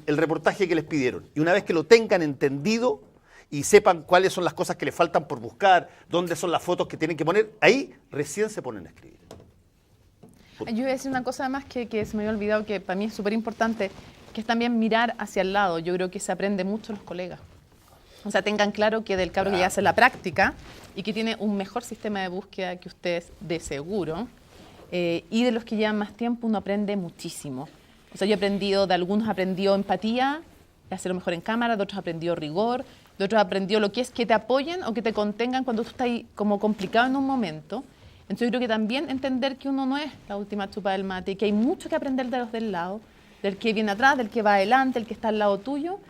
el reportaje que les pidieron. Y una vez que lo tengan entendido y sepan cuáles son las cosas que les faltan por buscar, dónde son las fotos que tienen que poner, ahí recién se ponen a escribir. Yo voy a decir una cosa más que se me había olvidado, que para mí es súper importante, que es también mirar hacia el lado. Yo creo que se aprende mucho los colegas. O sea, tengan claro que del cabro que ya hace la práctica y que tiene un mejor sistema de búsqueda que ustedes, de seguro, y de los que llevan más tiempo uno aprende muchísimo. O sea, yo he aprendido, de algunos aprendió empatía, hacerlo mejor en cámara, de otros aprendió rigor, de otros aprendió lo que es que te apoyen o que te contengan cuando tú estás ahí como complicado en un momento. Entonces yo creo que también entender que uno no es la última chupa del mate y que hay mucho que aprender de los del lado, del que viene atrás, del que va adelante, el que está al lado tuyo.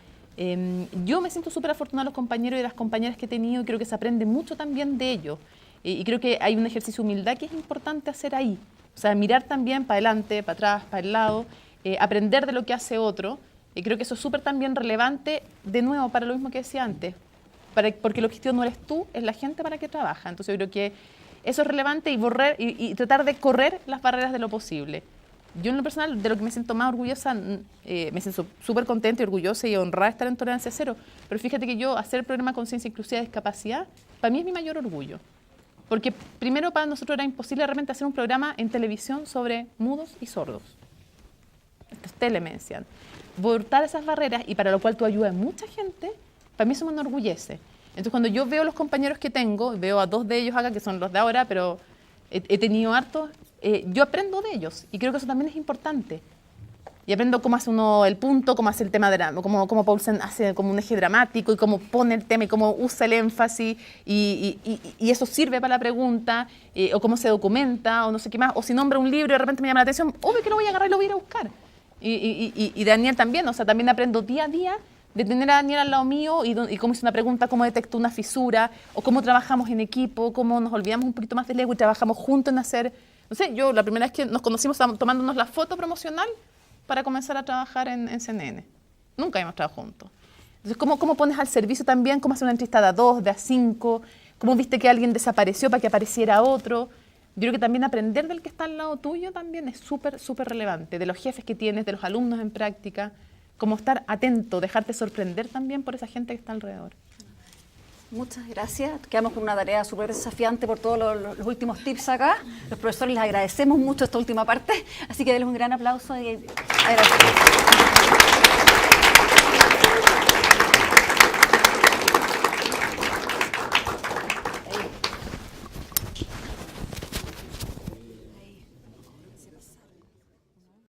Yo me siento súper afortunada de los compañeros y de las compañeras que he tenido y creo que se aprende mucho también de ellos. Y creo que hay un ejercicio de humildad que es importante hacer ahí. O sea, mirar también para adelante, para atrás, para el lado, aprender de lo que hace otro. Y creo que eso es súper también relevante, de nuevo, para lo mismo que decía antes. Porque el objetivo no eres tú, es la gente para que trabaja. Entonces yo creo que eso es relevante y tratar de correr las barreras de lo posible. Yo en lo personal, de lo que me siento más orgullosa, me siento súper contenta y orgullosa y honrada de estar en Tolerancia Cero, pero fíjate que yo hacer el programa Conciencia Inclusiva de Discapacidad, para mí es mi mayor orgullo. Porque primero para nosotros era imposible realmente hacer un programa en televisión sobre mudos y sordos. Esto es tele, me decían. Cortar esas barreras y para lo cual tú ayudas a mucha gente, para mí eso me enorgullece. Entonces cuando yo veo los compañeros que tengo, veo a 2 de ellos acá que son los de ahora, pero he tenido hartos, yo aprendo de ellos y creo que eso también es importante. Y aprendo cómo hace uno el punto, cómo hace el tema, cómo Paulsen hace como un eje dramático y cómo pone el tema y cómo usa el énfasis y eso sirve para la pregunta, o cómo se documenta, o no sé qué más, o si nombra un libro y de repente me llama la atención, obvio que lo voy a agarrar y lo voy a ir a buscar. Y Daniel también, o sea, también aprendo día a día de tener a Daniel al lado mío y cómo hizo una pregunta, cómo detectó una fisura, o cómo trabajamos en equipo, cómo nos olvidamos un poquito más del ego y trabajamos juntos en hacer, no sé, yo la primera vez que nos conocimos tomándonos la foto promocional para comenzar a trabajar en CNN. Nunca habíamos trabajado juntos. Entonces, ¿cómo pones al servicio también? ¿Cómo hacer una entrevista de a 2, de a 5? ¿Cómo viste que alguien desapareció para que apareciera otro? Yo creo que también aprender del que está al lado tuyo también es súper, súper relevante. De los jefes que tienes, de los alumnos en práctica. Cómo estar atento, dejarte sorprender también por esa gente que está alrededor. Muchas gracias. Quedamos con una tarea súper desafiante por todos los últimos tips acá. Los profesores les agradecemos mucho esta última parte, así que denles un gran aplauso y agradecemos.